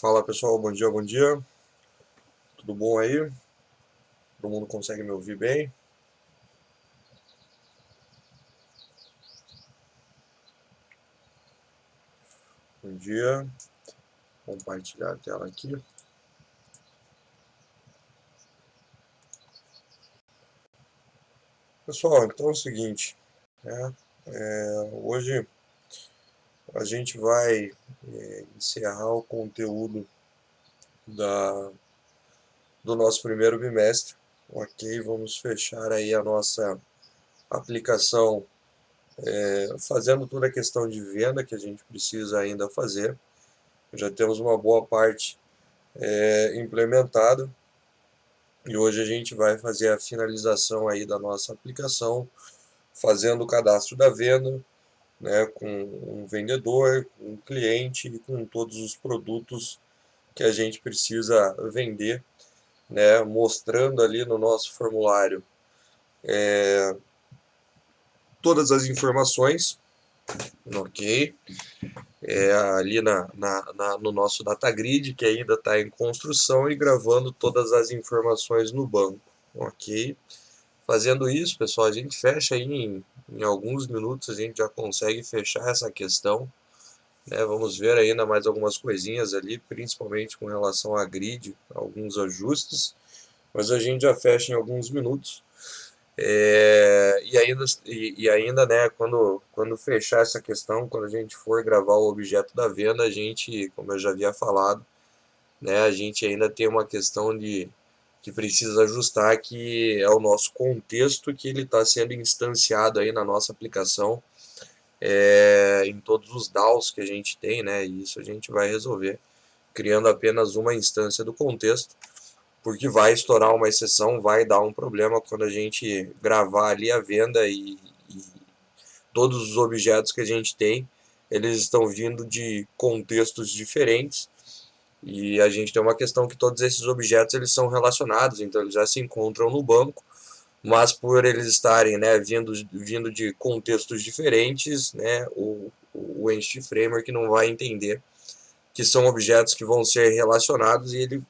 Fala pessoal, bom dia, bom dia. Tudo bom aí? Todo mundo consegue me ouvir bem? Bom dia. Compartilhar a tela aqui. Pessoal, então é o seguinte, né? Hoje a gente vai encerrar o conteúdo da, do nosso primeiro bimestre, ok? Vamos fechar aí a nossa aplicação, fazendo toda a questão de venda que a gente precisa ainda fazer. Já temos uma boa parte implementada. E hoje a gente vai fazer a finalização aí da nossa aplicação, fazendo o cadastro da venda, né, com um vendedor, um cliente e com todos os produtos que a gente precisa vender, né, mostrando ali no nosso formulário todas as informações, ok? Ali no nosso data grid, que ainda está em construção, e gravando todas as informações no banco, ok? Fazendo isso, pessoal, a gente fecha aí em alguns minutos, a gente já consegue fechar essa questão, né? Vamos ver ainda mais algumas coisinhas ali, principalmente com relação à grid, alguns ajustes, mas a gente já fecha em alguns minutos. E ainda, né, quando fechar essa questão, quando a gente for gravar o objeto da venda, a gente, como eu já havia falado, né, a gente ainda tem uma questão de que precisa ajustar, que é o nosso contexto, que ele está sendo instanciado aí na nossa aplicação, em todos os DAOs que a gente tem, né, e isso a gente vai resolver criando apenas uma instância do contexto, porque vai estourar uma exceção, vai dar um problema quando a gente gravar ali a venda, e todos os objetos que a gente tem, eles estão vindo de contextos diferentes. E a gente tem uma questão que todos esses objetos eles são relacionados, então eles já se encontram no banco, mas por eles estarem, né, vindo de contextos diferentes, né, o Entity Framework não vai entender que são objetos que vão ser relacionados, e ele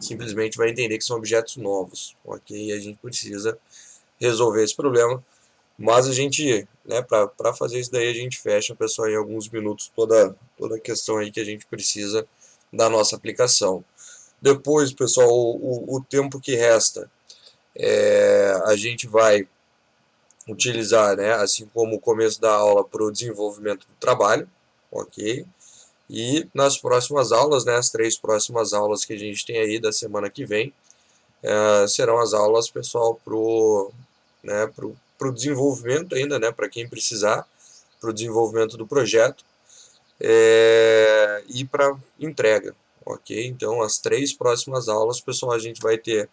simplesmente vai entender que são objetos novos, ok? E a gente precisa resolver esse problema, mas a gente, né, para fazer isso daí, a gente fecha, pessoal, em alguns minutos toda a questão aí que a gente precisa da nossa aplicação. Depois, pessoal, o tempo que resta, a gente vai utilizar, né, assim como o começo da aula, para o desenvolvimento do trabalho, ok? E nas próximas aulas, né, as 3 próximas aulas que a gente tem aí da semana que vem, serão as aulas, pessoal, né, pro desenvolvimento ainda, né, para quem precisar, para o desenvolvimento do projeto, e para entrega, ok? Então, as 3 próximas aulas, pessoal, a gente vai ter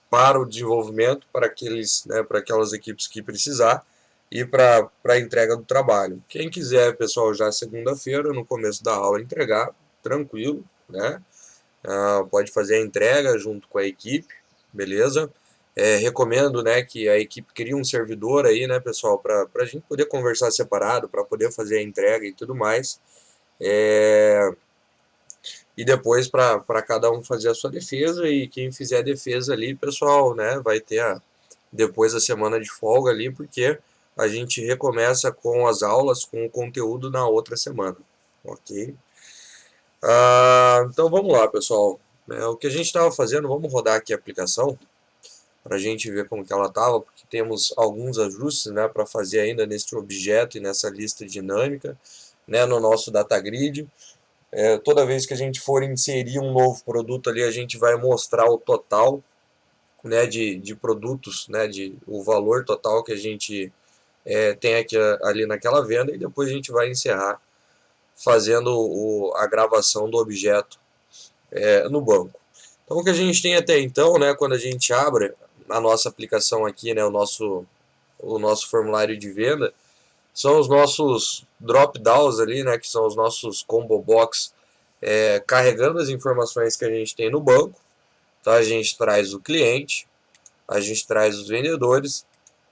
para o desenvolvimento, para aqueles, né, para aquelas equipes que precisar, e para a entrega do trabalho. Quem quiser, pessoal, já segunda-feira, no começo da aula, entregar, tranquilo, né? Pode fazer a entrega junto com a equipe, beleza? Recomendo, né, que a equipe crie um servidor aí, né, pessoal, para a gente poder conversar separado, para poder fazer a entrega e tudo mais. E depois para cada um fazer a sua defesa, e quem fizer a defesa ali, pessoal, né, vai ter depois a semana de folga ali, porque a gente recomeça com as aulas, com o conteúdo na outra semana, ok? Então vamos lá, pessoal. O que a gente estava fazendo, vamos rodar aqui a aplicação para a gente ver como que ela estava, porque temos alguns ajustes, né, para fazer ainda neste objeto e nessa lista dinâmica, né, no nosso data grid. Toda vez que a gente for inserir um novo produto ali, a gente vai mostrar o total, né, de produtos, né, o valor total que a gente tem aqui, ali naquela venda, e depois a gente vai encerrar fazendo a gravação do objeto no banco. Então, o que a gente tem até então, né, quando a gente abre a nossa aplicação aqui, né, o nosso formulário de venda, são os nossos drop downs ali, né, que são os nossos combo box, carregando as informações que a gente tem no banco. Então, a gente traz o cliente, a gente traz os vendedores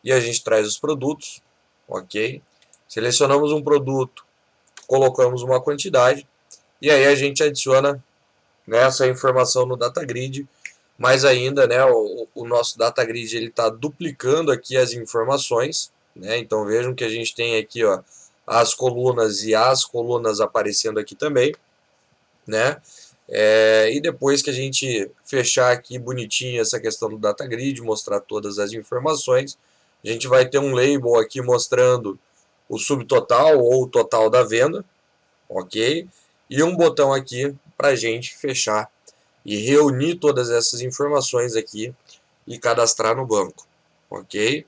e a gente traz os produtos, ok? Selecionamos um produto, colocamos uma quantidade, e aí a gente adiciona né, essa informação no data grid, mas ainda, né, o nosso data grid ele está duplicando aqui as informações, né? Então vejam que a gente tem aqui, ó, as colunas e as colunas aparecendo aqui também, né? E depois que a gente fechar aqui bonitinho essa questão do data grid, mostrar todas as informações, a gente vai ter um label aqui mostrando o subtotal ou o total da venda, ok? E um botão aqui para a gente fechar e reunir todas essas informações aqui e cadastrar no banco, ok?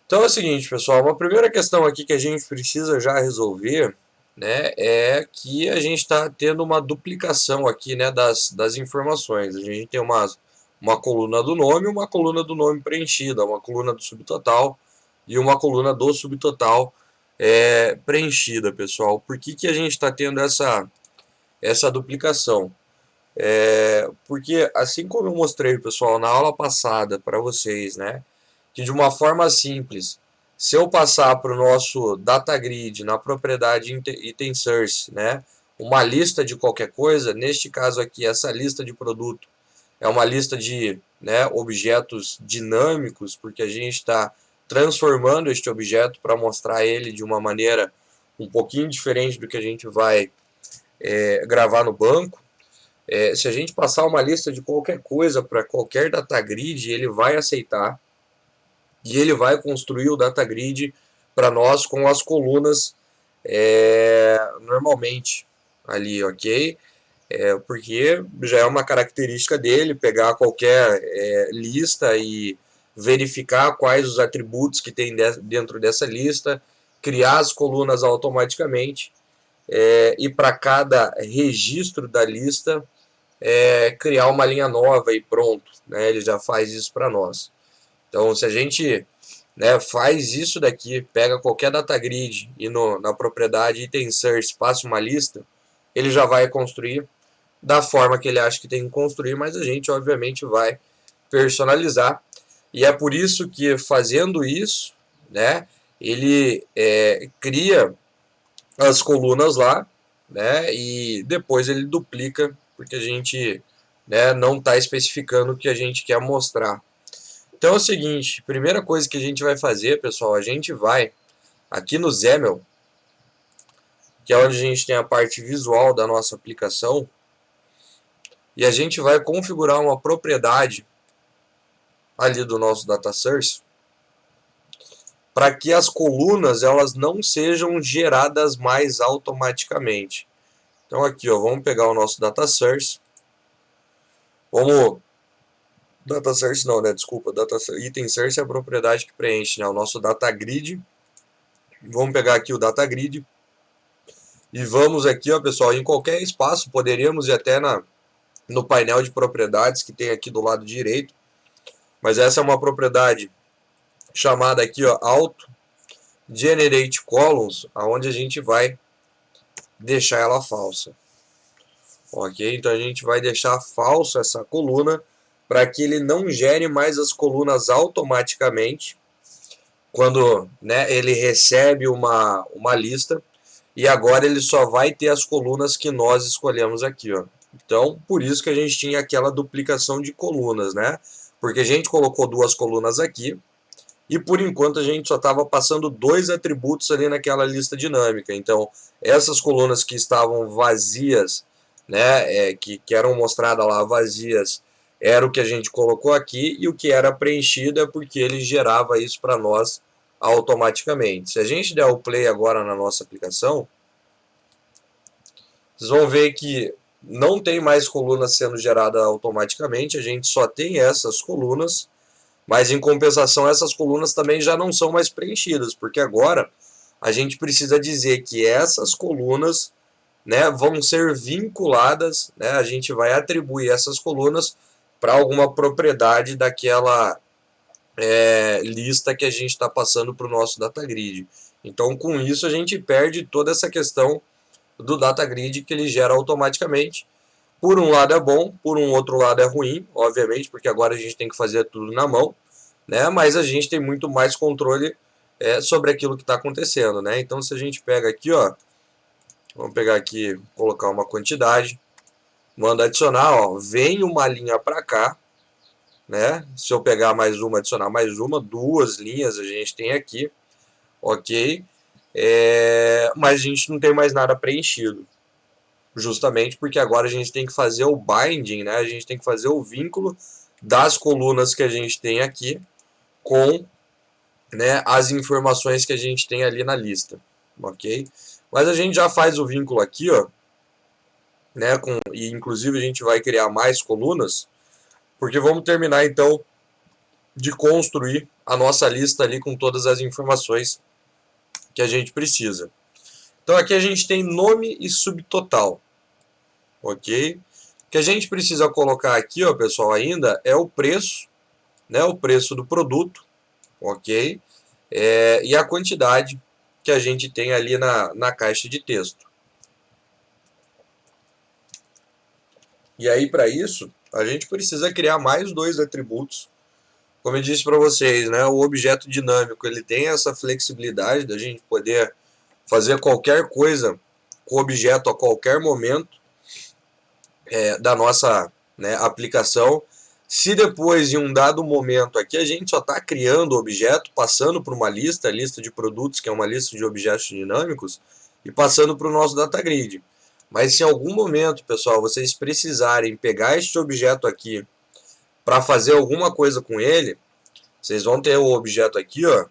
Então é o seguinte, pessoal, uma primeira questão aqui que a gente precisa já resolver, né, é que a gente está tendo uma duplicação aqui, né, das informações. A gente tem uma coluna do nome, uma coluna do nome preenchida, uma coluna do subtotal e uma coluna do subtotal preenchida, pessoal. Por que a gente está tendo essa duplicação? Porque assim como eu mostrei, pessoal, na aula passada para vocês, né, que de uma forma simples, se eu passar para o nosso data grid na propriedade item source, né, uma lista de qualquer coisa, neste caso aqui, essa lista de produto é uma lista de, né, objetos dinâmicos, porque a gente está transformando este objeto para mostrar ele de uma maneira um pouquinho diferente do que a gente vai gravar no banco. Se a gente passar uma lista de qualquer coisa para qualquer data grid, ele vai aceitar e ele vai construir o data grid para nós com as colunas normalmente ali, ok? Porque já é uma característica dele pegar qualquer lista e verificar quais os atributos que tem dentro dessa lista, criar as colunas automaticamente e para cada registro da lista criar uma linha nova e pronto, né? Ele já faz isso para nós. Então, se a gente, né, faz isso daqui, pega qualquer data grid e na propriedade item source passa uma lista, ele já vai construir da forma que ele acha que tem que construir, mas a gente obviamente vai personalizar. E é por isso que fazendo isso, né, ele cria as colunas lá, né, e depois ele duplica, porque a gente, né, não está especificando o que a gente quer mostrar. Então é o seguinte, primeira coisa que a gente vai fazer, pessoal, a gente vai aqui no XAML, que é onde a gente tem a parte visual da nossa aplicação, e a gente vai configurar uma propriedade ali do nosso data source para que as colunas elas não sejam geradas mais automaticamente. Então aqui, ó, vamos pegar o nosso data source. Vamos data source não, né? Desculpa, item source é a propriedade que preenche, né, o nosso data grid. Vamos pegar aqui o data grid e vamos aqui, ó, pessoal, em qualquer espaço, poderíamos ir até no painel de propriedades que tem aqui do lado direito, mas essa é uma propriedade chamada aqui, ó, auto generate columns, aonde a gente vai deixar ela falsa. Ok? Então a gente vai deixar falsa essa coluna para que ele não gere mais as colunas automaticamente quando, né, ele recebe uma lista, e agora ele só vai ter as colunas que nós escolhemos aqui, ó. Então, por isso que a gente tinha aquela duplicação de colunas, né? Porque a gente colocou duas colunas aqui, e por enquanto a gente só estava passando dois atributos ali naquela lista dinâmica. Então, essas colunas que estavam vazias, né, que eram mostradas lá vazias, era o que a gente colocou aqui, e o que era preenchido é porque ele gerava isso para nós automaticamente. Se a gente der o play agora na nossa aplicação, vocês vão ver que não tem mais colunas sendo geradas automaticamente, a gente só tem essas colunas, mas em compensação essas colunas também já não são mais preenchidas, porque agora a gente precisa dizer que essas colunas, né, vão ser vinculadas, né, a gente vai atribuir essas colunas para alguma propriedade daquela lista que a gente está passando para o nosso data grid. Então, com isso, a gente perde toda essa questão do data grid que ele gera automaticamente. Por um lado é bom, por um outro lado é ruim, obviamente, porque agora a gente tem que fazer tudo na mão, né? Mas a gente tem muito mais controle sobre aquilo que está acontecendo, né? Então, se a gente pega aqui, ó, vamos pegar aqui, colocar uma quantidade, Manda adicionar, ó, vem uma linha para cá, né? Se eu pegar mais uma, adicionar mais uma, duas linhas a gente tem aqui, ok? Mas a gente não tem mais nada preenchido, justamente porque agora a gente tem que fazer o binding, né? A gente tem que fazer o vínculo das colunas que a gente tem aqui com, né, as informações que a gente tem ali na lista, ok? Mas a gente já faz o vínculo aqui, ó, né? E inclusive a gente vai criar mais colunas, porque vamos terminar então de construir a nossa lista ali com todas as informações que a gente precisa. Então aqui a gente tem nome e subtotal, ok? O que a gente precisa colocar aqui, ó, pessoal, ainda é o preço, né? O preço do produto, ok? E a quantidade que a gente tem ali na caixa de texto. E aí, para isso, a gente precisa criar mais dois atributos. Como eu disse para vocês, né, o objeto dinâmico ele tem essa flexibilidade da gente poder fazer qualquer coisa com o objeto a qualquer momento da nossa, né, aplicação. Se depois, em um dado momento aqui, a gente só está criando o objeto, passando por uma lista, lista de produtos, que é uma lista de objetos dinâmicos, e passando para o nosso data grid. Mas se em algum momento, pessoal, vocês precisarem pegar este objeto aqui para fazer alguma coisa com ele, vocês vão ter o objeto aqui, ó.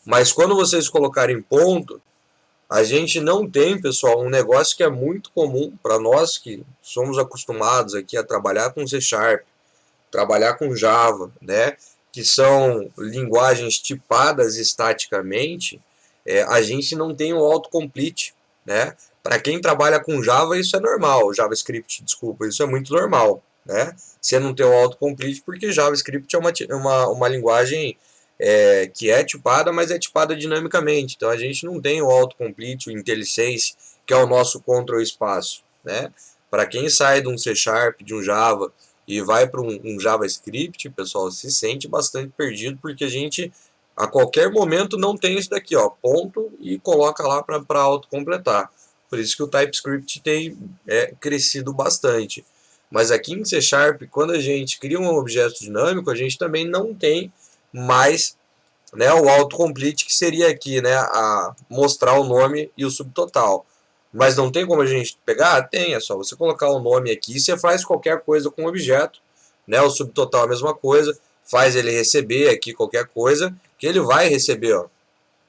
Mas quando vocês colocarem ponto, a gente não tem, pessoal, um negócio que é muito comum para nós que somos acostumados aqui a trabalhar com C Sharp, trabalhar com Java, né? Que são linguagens tipadas estaticamente, a gente não tem o autocomplete, né? Para quem trabalha com Java, isso é normal. JavaScript, desculpa, isso é muito normal, né? Você não tem o autocomplete porque JavaScript é uma linguagem que é tipada, mas é tipada dinamicamente. Então a gente não tem o autocomplete, o IntelliSense, que é o nosso control espaço, né? Para quem sai de um C Sharp, de um Java e vai para um JavaScript, pessoal, se sente bastante perdido porque a gente a qualquer momento não tem isso daqui, ó, ponto e coloca lá para autocompletar. Por isso que o TypeScript tem crescido bastante. Mas aqui em C Sharp, quando a gente cria um objeto dinâmico, a gente também não tem mais, né, o autocomplete, que seria aqui, né, a mostrar o nome e o subtotal. Mas não tem como a gente pegar? Tem, é só você colocar o nome aqui e você faz qualquer coisa com o objeto, né, o subtotal é a mesma coisa, faz ele receber aqui qualquer coisa, que ele vai receber, ó,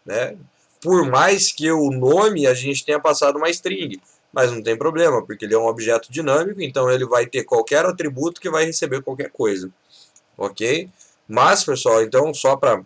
né? Por mais que o nome a gente tenha passado uma string, mas não tem problema, porque ele é um objeto dinâmico, então ele vai ter qualquer atributo que vai receber qualquer coisa, ok? Mas, pessoal, então só para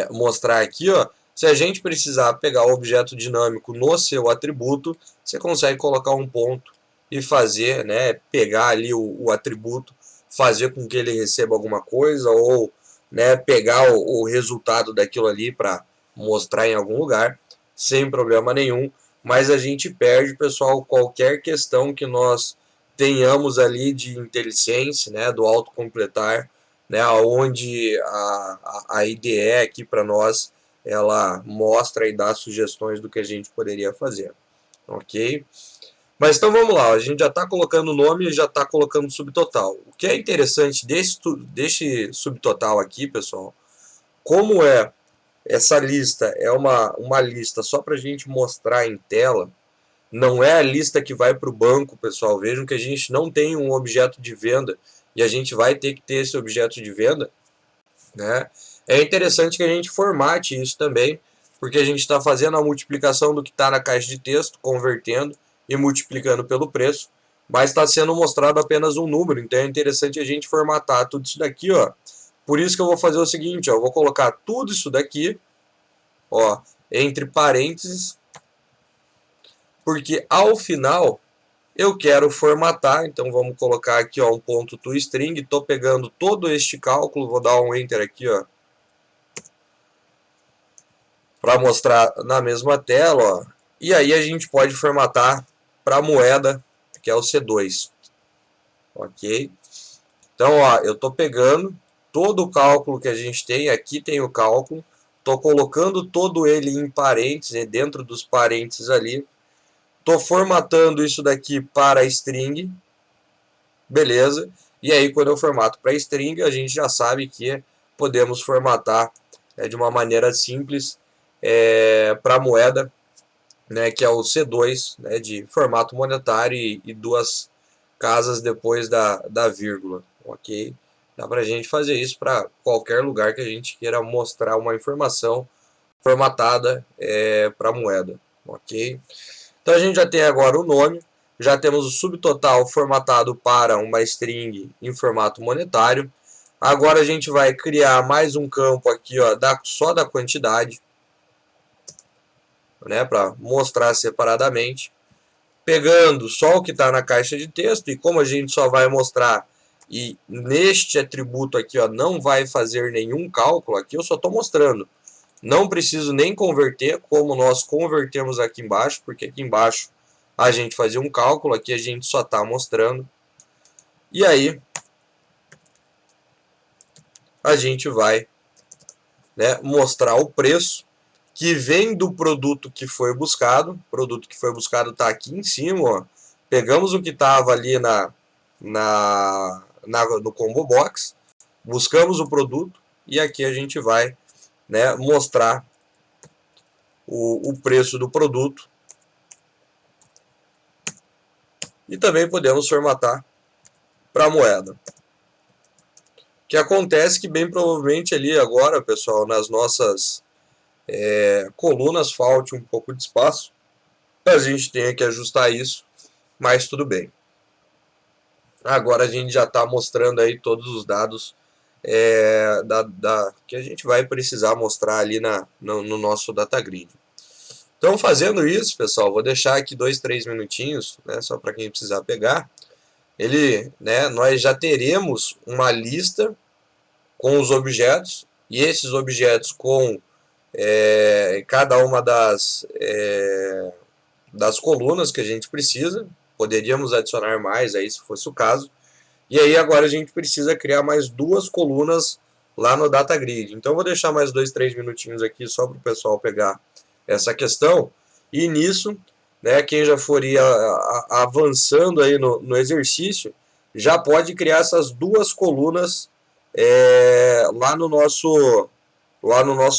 mostrar aqui, ó, se a gente precisar pegar o objeto dinâmico no seu atributo, você consegue colocar um ponto e fazer, né, pegar ali o atributo, fazer com que ele receba alguma coisa ou, né, pegar o resultado daquilo ali para mostrar em algum lugar, sem problema nenhum. Mas a gente perde, pessoal, qualquer questão que nós tenhamos ali de IntelliSense, né, do autocompletar, né, onde a IDE aqui para nós ela mostra e dá sugestões do que a gente poderia fazer, ok? Mas então vamos lá, a gente já está colocando o nome e já está colocando subtotal. O que é interessante desse subtotal aqui, pessoal, como essa lista é uma lista só para a gente mostrar em tela, não é a lista que vai para o banco, pessoal. Vejam que a gente não tem um objeto de venda e a gente vai ter que ter esse objeto de venda, né? É interessante que a gente formate isso também, porque a gente está fazendo a multiplicação do que está na caixa de texto, convertendo e multiplicando pelo preço, mas está sendo mostrado apenas um número, então é interessante a gente formatar tudo isso daqui, ó. Por isso que eu vou fazer o seguinte, ó, eu vou colocar tudo isso daqui, ó, entre parênteses, porque ao final eu quero formatar, então vamos colocar aqui, ó, um ponto toString, estou pegando todo este cálculo, vou dar um enter aqui, ó, para mostrar na mesma tela, ó, e aí a gente pode formatar para a moeda, que é o C2, ok? Então, ó, eu estou pegando todo o cálculo que a gente tem, aqui tem o cálculo, estou colocando todo ele em parênteses, dentro dos parênteses ali, estou formatando isso daqui para string, beleza. E aí quando eu formato para string, a gente já sabe que podemos formatar de uma maneira simples para moeda, né, que é o C2, né, de formato monetário e duas casas depois da vírgula, ok? Dá para a gente fazer isso para qualquer lugar que a gente queira mostrar uma informação formatada para moeda, ok? Então a gente já tem agora o nome, já temos o subtotal formatado para uma string em formato monetário. Agora a gente vai criar mais um campo aqui, ó, só da quantidade, né, para mostrar separadamente, pegando só o que está na caixa de texto, e como a gente só vai mostrar, e neste atributo aqui ó, não vai fazer nenhum cálculo, aqui eu só estou mostrando, não preciso nem converter, como nós convertemos aqui embaixo, porque aqui embaixo a gente fazia um cálculo, aqui a gente só está mostrando, e aí a gente vai, né, mostrar o preço, que vem do produto que foi buscado. O produto que foi buscado está aqui em cima, ó. Pegamos o que estava ali no combo box, buscamos o produto e aqui a gente vai, né, mostrar o preço do produto. E também podemos formatar para moeda. O que acontece que bem provavelmente ali agora, pessoal, nas nossas colunas falte um pouco de espaço. A gente tem que ajustar isso, mas tudo bem. Agora a gente já está mostrando aí todos os dados que a gente vai precisar mostrar ali no nosso data grid. Então, fazendo isso, pessoal, vou deixar aqui 2-3 minutinhos, né, só para quem precisar pegar. Nós já teremos uma lista com os objetos, e esses objetos com cada uma das colunas que a gente precisa. Poderíamos adicionar mais aí se fosse o caso. E aí agora a gente precisa criar mais duas colunas lá no data grid. Então vou deixar mais 2-3 minutinhos aqui só para o pessoal pegar essa questão. E nisso, né, quem já for avançando aí no exercício, já pode criar essas duas colunas lá no nosso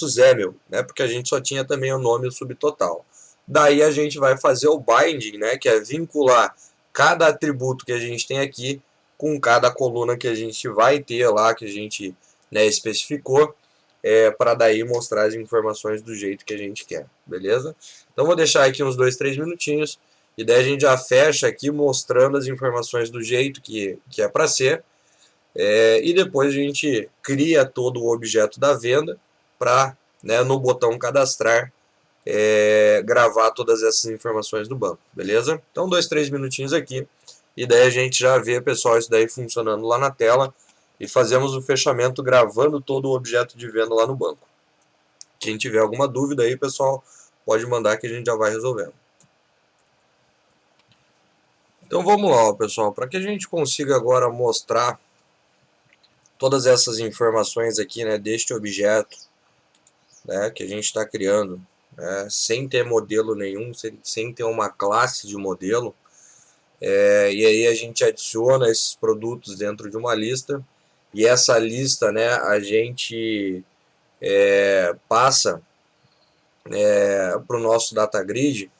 XAML, né, porque a gente só tinha também o nome e o subtotal. Daí a gente vai fazer o binding, né, que é vincular cada atributo que a gente tem aqui com cada coluna que a gente vai ter lá, que a gente, né, especificou, para daí mostrar as informações do jeito que a gente quer, beleza? Então vou deixar aqui uns 2-3 minutinhos, e daí a gente já fecha aqui mostrando as informações do jeito que é para ser, e depois a gente cria todo o objeto da venda para, né, no botão cadastrar, gravar todas essas informações do banco, beleza? Então 2-3 minutinhos aqui, e daí a gente já vê, pessoal, isso daí funcionando lá na tela, e fazemos o fechamento gravando todo o objeto de venda lá no banco. Quem tiver alguma dúvida aí, pessoal, pode mandar que a gente já vai resolvendo. Então vamos lá, pessoal, para que a gente consiga agora mostrar todas essas informações aqui, né, deste objeto, né, que a gente está criando, né, sem ter modelo nenhum, sem ter uma classe de modelo, e aí a gente adiciona esses produtos dentro de uma lista, e essa lista, né, a gente passa para o nosso data grid.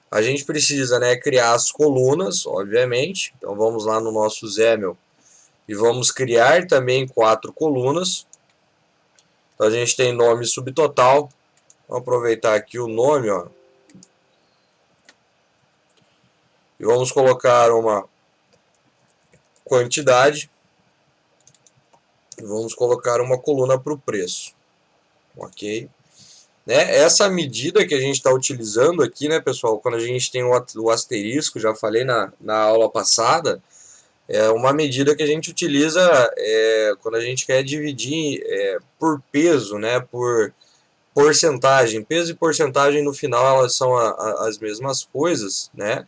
A gente precisa, né, criar as colunas, obviamente. Então vamos lá no nosso XAML e vamos criar também 4 colunas. Então a gente tem nome subtotal. Vamos aproveitar aqui o nome, ó, e vamos colocar uma quantidade. E vamos colocar uma coluna para o preço. Ok? Né? Essa medida que a gente está utilizando aqui, né, pessoal, quando a gente tem o asterisco, já falei na aula passada, é uma medida que a gente utiliza quando a gente quer dividir por peso, né, por porcentagem. Peso e porcentagem no final elas são as mesmas coisas, né?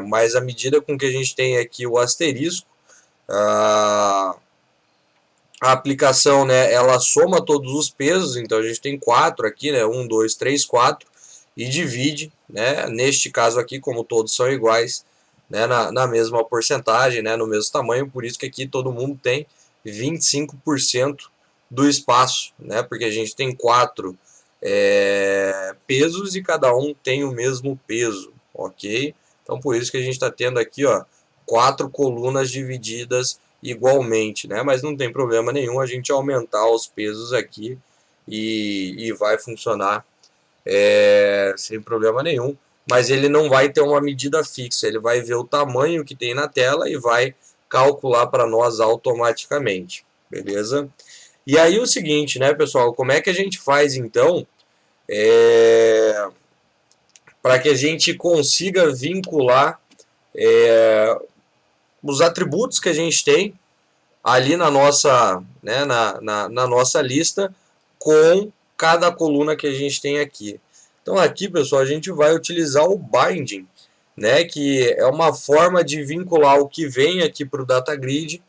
Mas a medida com que a gente tem aqui o asterisco, a aplicação, né, ela soma todos os pesos, então a gente tem 4 aqui, né, 1, 2, 3, 4, e divide, né, neste caso aqui, como todos são iguais, né, na mesma porcentagem, né, no mesmo tamanho, por isso que aqui todo mundo tem 25% do espaço, né, porque a gente tem 4 pesos e cada um tem o mesmo peso, ok? Então por isso que a gente está tendo aqui, ó, 4 colunas divididas igualmente, né, mas não tem problema nenhum a gente aumentar os pesos aqui e vai funcionar sem problema nenhum, mas ele não vai ter uma medida fixa, ele vai ver o tamanho que tem na tela e vai calcular para nós automaticamente, beleza? E aí o seguinte, né, pessoal, como é que a gente faz então para que a gente consiga vincular os atributos que a gente tem ali na nossa, né, na nossa lista com cada coluna que a gente tem aqui. Então aqui, pessoal, a gente vai utilizar o binding, né, que é uma forma de vincular o que vem aqui para o data grid,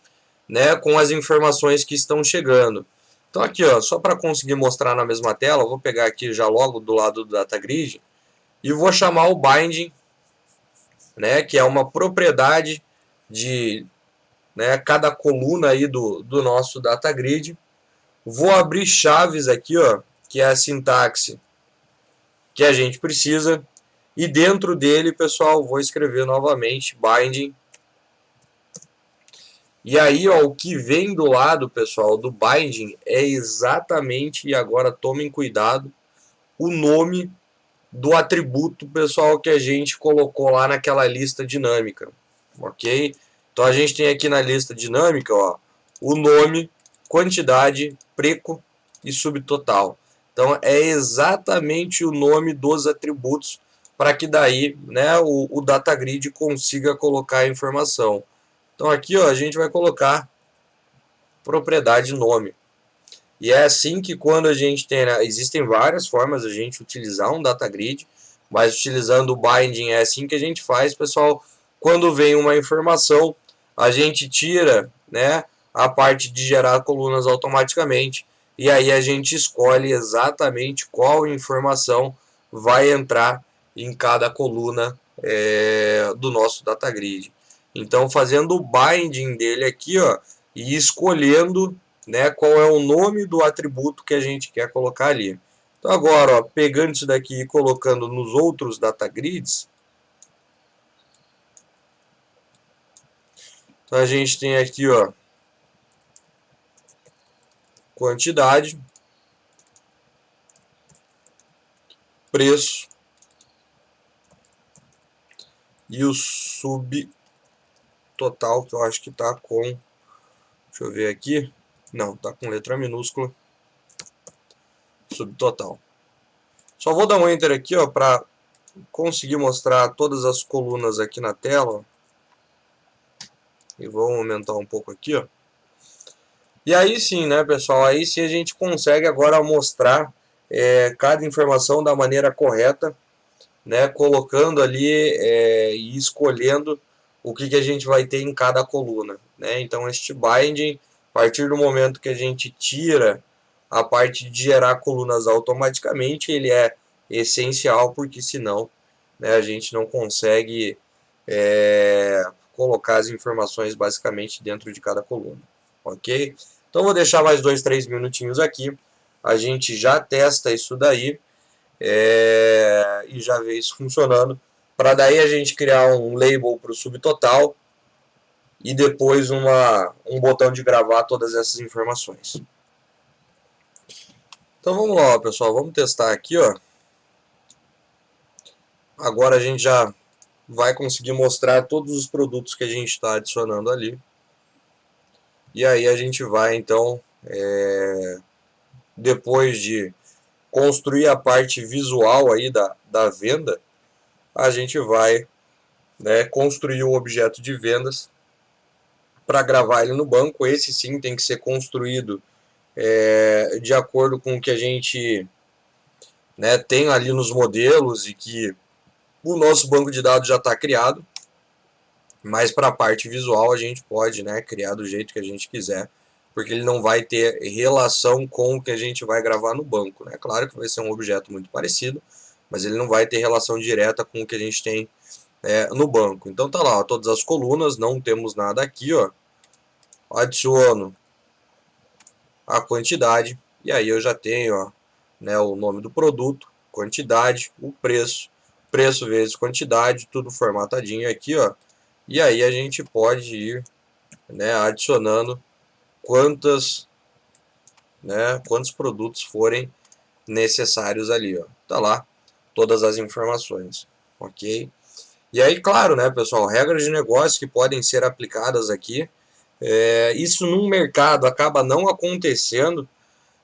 né, com as informações que estão chegando. Então aqui, ó, só para conseguir mostrar na mesma tela, eu vou pegar aqui já logo do lado do data grid e vou chamar o binding, né, que é uma propriedade de, né, cada coluna aí do nosso data grid. Vou abrir chaves aqui, ó, que é a sintaxe que a gente precisa. E dentro dele, pessoal, vou escrever novamente binding. E aí, ó, o que vem do lado, pessoal, do binding é exatamente, e agora tomem cuidado, o nome do atributo, pessoal, que a gente colocou lá naquela lista dinâmica, ok? Então a gente tem aqui na lista dinâmica, ó, o nome, quantidade, preço e subtotal. Então é exatamente o nome dos atributos para que daí, né, o data grid consiga colocar a informação. Então aqui, ó, a gente vai colocar propriedade nome. E é assim que quando a gente tem, né, existem várias formas de a gente utilizar um data grid, mas utilizando o binding é assim que a gente faz, pessoal. Quando vem uma informação, a gente tira, né, a parte de gerar colunas automaticamente e aí a gente escolhe exatamente qual informação vai entrar em cada coluna do nosso data grid. Então, fazendo o binding dele aqui, ó, e escolhendo, né, qual é o nome do atributo que a gente quer colocar ali. Então agora, ó, pegando isso daqui e colocando nos outros data grids, então a gente tem aqui, ó, quantidade, preço e o subtotal, que eu acho que está com, deixa eu ver aqui, não, está com letra minúscula, subtotal. Só vou dar um enter aqui, ó, para conseguir mostrar todas as colunas aqui na tela. E vou aumentar um pouco aqui, ó. E aí sim, né, pessoal, aí sim a gente consegue agora mostrar cada informação da maneira correta, né, colocando ali e escolhendo o que a gente vai ter em cada coluna, né? Então este binding, a partir do momento que a gente tira a parte de gerar colunas automaticamente, ele é essencial, porque senão, né, a gente não consegue colocar as informações basicamente dentro de cada coluna, ok? Então vou deixar mais 2, 3 minutinhos aqui, a gente já testa isso daí e já vê isso funcionando, para daí a gente criar um label para o subtotal e depois um botão de gravar todas essas informações. Então vamos lá, ó, pessoal, vamos testar aqui, ó. Agora a gente já vai conseguir mostrar todos os produtos que a gente está adicionando ali. E aí a gente vai então, depois de construir a parte visual aí da venda, a gente vai, né, construir o objeto de vendas para gravar ele no banco. Esse sim tem que ser construído de acordo com o que a gente, né, tem ali nos modelos e que o nosso banco de dados já está criado. Mas para a parte visual a gente pode, né, criar do jeito que a gente quiser, porque ele não vai ter relação com o que a gente vai gravar no banco, né? Claro que vai ser um objeto muito parecido, mas ele não vai ter relação direta com o que a gente tem no banco. Então tá lá, ó, todas as colunas, não temos nada aqui, ó. Adiciono a quantidade e aí eu já tenho, ó, né, o nome do produto, quantidade, o preço, preço vezes quantidade, tudo formatadinho aqui, ó. E aí a gente pode ir, né, adicionando quantas, né, quantos produtos forem necessários ali, ó. Tá lá todas as informações, ok? E aí, claro, né, pessoal, regras de negócio que podem ser aplicadas aqui. Isso num mercado acaba não acontecendo,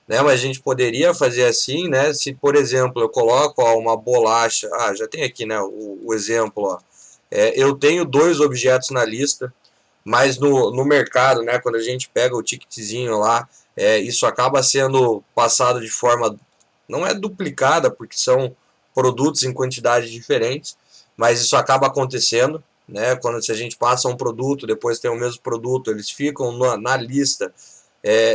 né? Mas a gente poderia fazer assim, né? Se, por exemplo, eu coloco ó, uma bolacha, já tem aqui, né? O exemplo, ó. Eu tenho dois objetos na lista, mas no mercado, né? Quando a gente pega o ticketzinho lá, isso acaba sendo passado de forma não é duplicada, porque são produtos em quantidades diferentes, mas isso acaba acontecendo, né? Quando se a gente passa um produto, depois tem o mesmo produto, eles ficam na lista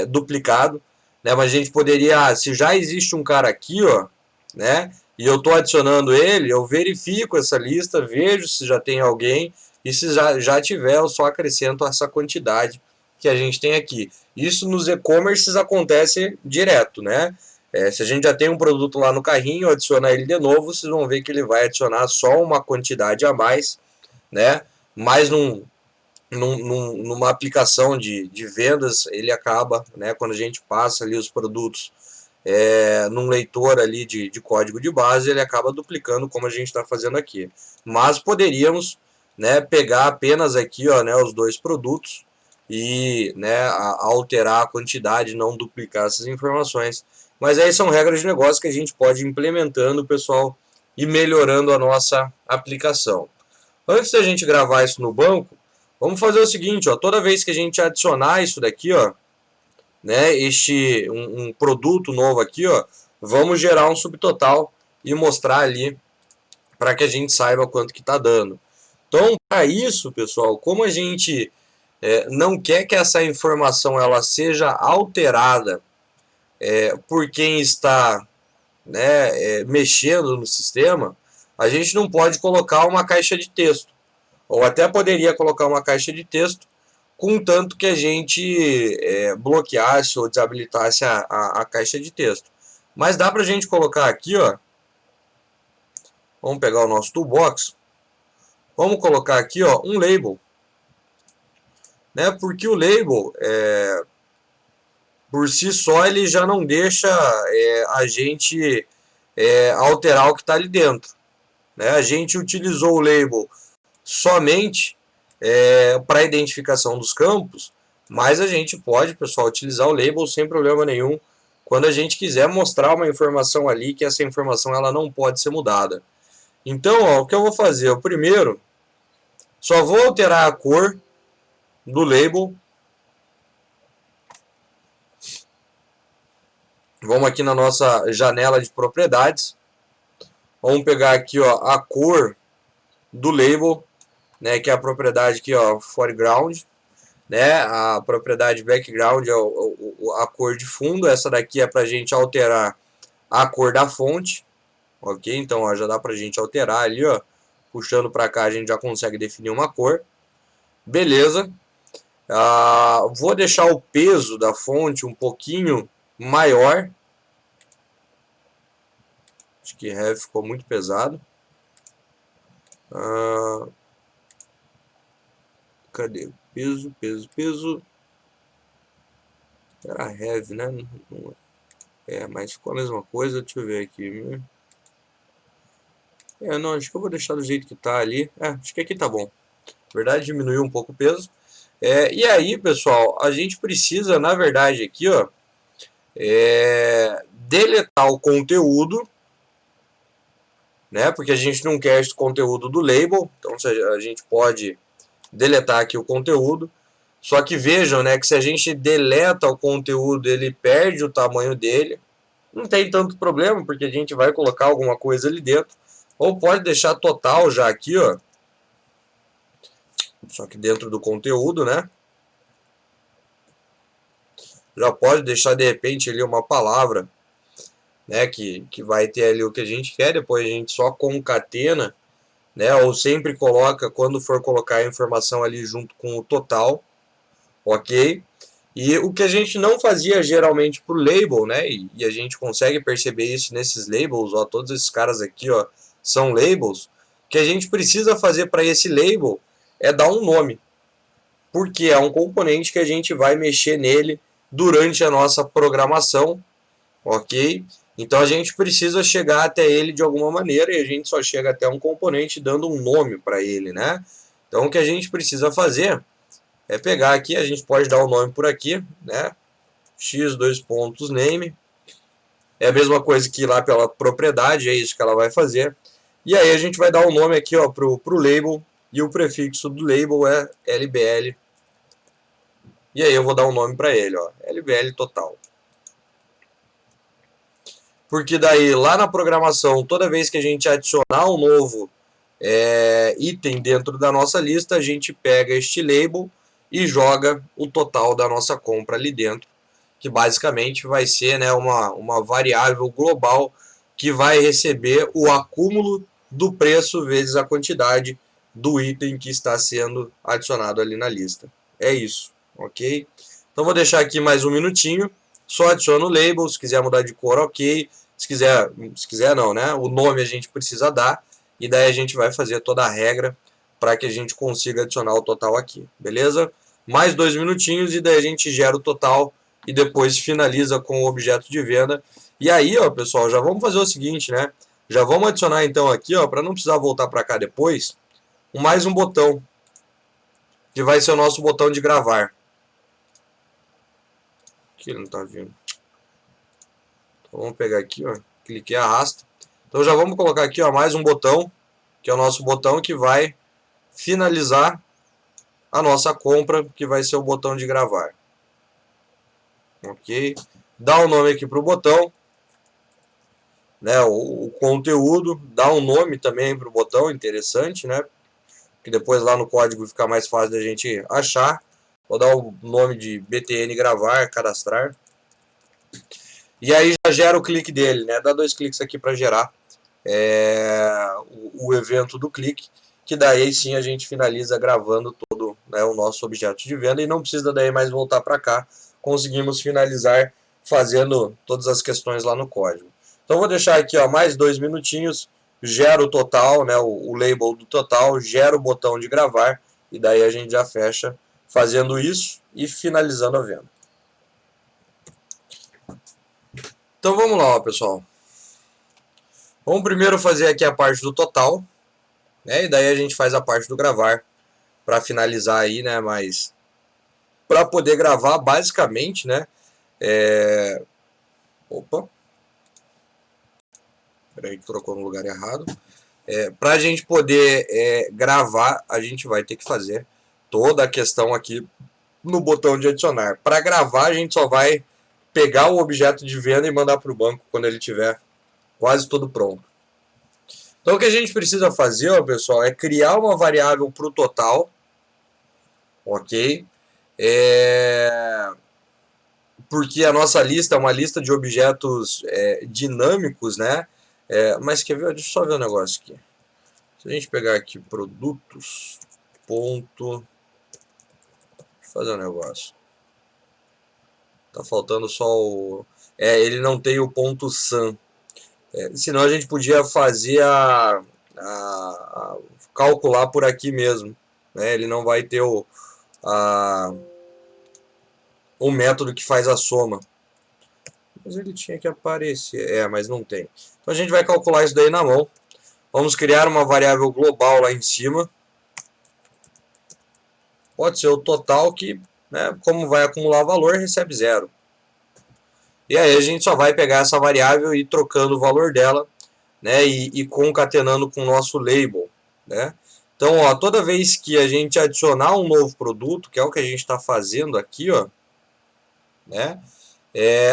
duplicado, né? Mas a gente poderia, se já existe um cara aqui, ó, né? E eu estou adicionando ele, eu verifico essa lista, vejo se já tem alguém e se já tiver, eu só acrescento essa quantidade que a gente tem aqui. Isso nos e-commerces acontece direto, né? Se a gente já tem um produto lá no carrinho, adicionar ele de novo, vocês vão ver que ele vai adicionar só uma quantidade a mais, né? Mas numa aplicação de vendas, ele acaba, né, quando a gente passa ali os produtos num leitor ali de código de base, ele acaba duplicando como a gente está fazendo aqui. Mas poderíamos, né, pegar apenas aqui, ó, né, os dois produtos e, né, alterar a quantidade, não duplicar essas informações. Mas aí são regras de negócio que a gente pode ir implementando, pessoal, e melhorando a nossa aplicação. Antes da gente gravar isso no banco, vamos fazer o seguinte, ó, toda vez que a gente adicionar isso daqui, ó, né, um produto novo aqui, ó, vamos gerar um subtotal e mostrar ali para que a gente saiba quanto que está dando. Então, para isso, pessoal, como a gente não quer que essa informação ela seja alterada por quem está, né, mexendo no sistema, a gente não pode colocar uma caixa de texto. Ou até poderia colocar uma caixa de texto, contanto que a gente bloqueasse ou desabilitasse a caixa de texto. Mas dá para a gente colocar aqui, ó. Vamos pegar o nosso toolbox. Vamos colocar aqui, ó, um label, né? Porque o label, por si só, ele já não deixa a gente alterar o que está ali dentro, né? A gente utilizou o label somente para identificação dos campos, mas a gente pode, pessoal, utilizar o label sem problema nenhum quando a gente quiser mostrar uma informação ali que essa informação ela não pode ser mudada. Então, ó, o que eu vou fazer? Eu primeiro só vou alterar a cor do label. Vamos aqui na nossa janela de propriedades. Vamos pegar aqui, ó, a cor do label, né, que é a propriedade aqui, ó, foreground, né? A propriedade background é a cor de fundo. Essa daqui é para a gente alterar a cor da fonte, ok? Então ó, já dá para a gente alterar ali, ó. Puxando para cá a gente já consegue definir uma cor. Beleza. Vou deixar o peso da fonte um pouquinho maior. Acho que heavy ficou muito pesado. Cadê? Peso, peso, peso. Era heavy, né? Mas ficou a mesma coisa. Deixa eu ver aqui. Não, acho que eu vou deixar do jeito que tá ali. Acho que aqui tá bom. Na verdade, diminuiu um pouco o peso. E aí, pessoal, a gente precisa, na verdade, aqui, ó, deletar o conteúdo, né? Porque a gente não quer esse conteúdo do label. Então, a gente pode deletar aqui o conteúdo. Só que vejam, né, que se a gente deleta o conteúdo, ele perde o tamanho dele. Não tem tanto problema, porque a gente vai colocar alguma coisa ali dentro. Ou pode deixar total já aqui, ó. Só que dentro do conteúdo, né? Já pode deixar de repente ali uma palavra, né? Que vai ter ali o que a gente quer. Depois a gente só concatena né? Ou sempre coloca, quando for colocar a informação ali junto com o total, ok? E o que a gente não fazia geralmente para o label, né? E a gente consegue perceber isso nesses labels, ó, todos esses caras aqui, ó, são labels. O que a gente precisa fazer para esse label é dar um nome, porque é um componente que a gente vai mexer nele durante a nossa programação, ok? Então a gente precisa chegar até ele de alguma maneira e a gente só chega até um componente dando um nome para ele, né? Então o que a gente precisa fazer é pegar aqui, a gente pode dar o nome por aqui, né? x dois pontos name, é a mesma coisa que ir lá pela propriedade, é isso que ela vai fazer. E aí a gente vai dar o nome aqui, ó, pro label, e o prefixo do label é LBL. E aí eu vou dar um nome para ele, ó, LBL total. Porque daí lá na programação, toda vez que a gente adicionar um novo item dentro da nossa lista, a gente pega este label e joga o total da nossa compra ali dentro, que basicamente vai ser, né, uma variável global que vai receber o acúmulo do preço vezes a quantidade do item que está sendo adicionado ali na lista. É isso, ok? Então vou deixar aqui mais um minutinho, só adiciono o label, se quiser mudar de cor, ok. Se quiser não, né? O nome a gente precisa dar, e daí a gente vai fazer toda a regra para que a gente consiga adicionar o total aqui, beleza? Mais 2 minutinhos e daí a gente gera o total e depois finaliza com o objeto de venda. E aí, ó, pessoal, já vamos fazer o seguinte, né? Já vamos adicionar então aqui, ó, para não precisar voltar para cá depois, mais um botão, que vai ser o nosso botão de gravar. Aqui ele não tá vindo. Então vamos pegar aqui, ó, cliquei, arrasta. Então já vamos colocar aqui, ó, mais um botão, que é o nosso botão que vai finalizar a nossa compra, que vai ser o botão de gravar. Ok? Dá um nome aqui para o botão, né? O conteúdo, dá um nome também para o botão, interessante, né? Que depois lá no código fica mais fácil da gente achar. Vou dar o nome de btn gravar, cadastrar. E aí já gera o clique dele, né? Dá 2 cliques aqui para gerar o evento do clique, que daí sim a gente finaliza gravando todo, né, o nosso objeto de venda e não precisa daí mais voltar para cá. Conseguimos finalizar fazendo todas as questões lá no código. Então vou deixar aqui, ó, mais 2 minutinhos, gera o total, né, o label do total, gera o botão de gravar e daí a gente já fecha fazendo isso e finalizando a venda. Então vamos lá, ó, pessoal. Vamos primeiro fazer aqui a parte do total, né? E daí a gente faz a parte do gravar para finalizar aí, né? Mas para poder gravar, basicamente, né? Opa, peraí que trocou no lugar errado. Para a gente poder gravar, a gente vai ter que fazer toda a questão aqui no botão de adicionar. Para gravar, a gente só vai pegar o objeto de venda e mandar para o banco quando ele tiver quase tudo pronto. Então o que a gente precisa fazer, ó, pessoal, é criar uma variável para o total, ok? Porque a nossa lista é uma lista de objetos dinâmicos, né? Mas quer ver? Deixa eu só ver um negócio aqui. Se a gente pegar aqui produtos, ponto, deixa eu fazer um negócio. Tá faltando só o... ele não tem o ponto SAM. Senão a gente podia fazer calcular por aqui mesmo, né? Ele não vai ter o método que faz a soma. Mas ele tinha que aparecer, mas não tem. Então a gente vai calcular isso daí na mão. Vamos criar uma variável global lá em cima. Pode ser o total que, né, como vai acumular valor, recebe 0. E aí a gente só vai pegar essa variável e ir trocando o valor dela, né, e concatenando com o nosso label, né? Então, ó, toda vez que a gente adicionar um novo produto, que é o que a gente está fazendo aqui, ó, né,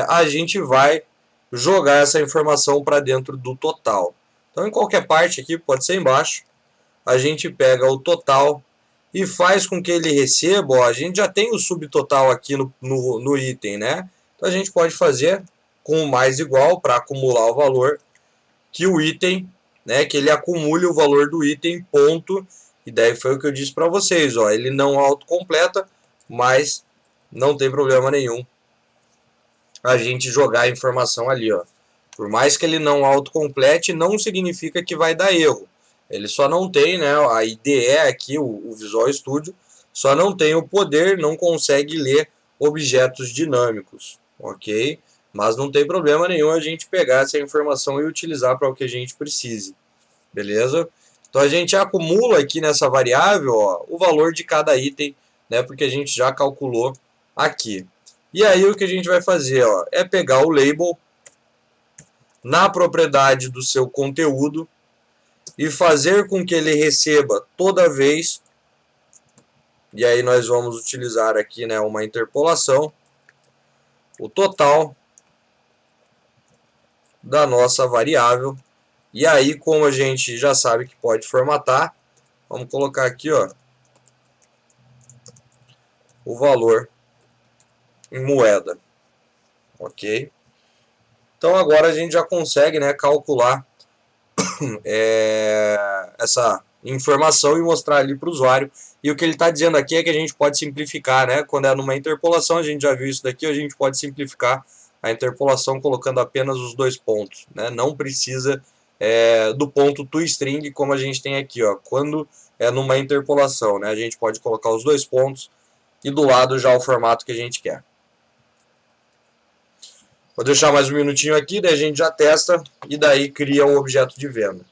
a gente vai jogar essa informação para dentro do total. Então, em qualquer parte aqui, pode ser embaixo, a gente pega o total e faz com que ele receba, ó, a gente já tem o subtotal aqui no item, né? Então a gente pode fazer com o mais igual para acumular o valor que o item, né, que ele acumule o valor do item, ponto. E daí foi o que eu disse para vocês, ó, ele não autocompleta, mas não tem problema nenhum a gente jogar a informação ali, ó. Por mais que ele não autocomplete, não significa que vai dar erro. Ele só não tem, né, a IDE aqui, o Visual Studio, só não tem o poder, não consegue ler objetos dinâmicos, ok? Mas não tem problema nenhum a gente pegar essa informação e utilizar para o que a gente precise, beleza? Então a gente acumula aqui nessa variável, ó, o valor de cada item, né, porque a gente já calculou aqui. E aí o que a gente vai fazer, ó, é pegar o label na propriedade do seu conteúdo e fazer com que ele receba toda vez, e aí nós vamos utilizar aqui, né, uma interpolação, o total da nossa variável. E aí, como a gente já sabe que pode formatar, vamos colocar aqui, ó, o valor em moeda, ok? Então agora a gente já consegue, né, calcular essa informação e mostrar ali para o usuário. E o que ele está dizendo aqui é que a gente pode simplificar, né? Quando é numa interpolação, a gente já viu isso daqui, a gente pode simplificar a interpolação colocando apenas os dois pontos, né? Não precisa do ponto toString como a gente tem aqui, ó. Quando é numa interpolação, né? A gente pode colocar os dois pontos e do lado já o formato que a gente quer. Vou deixar mais um minutinho aqui, daí a gente já testa e daí cria o objeto de venda.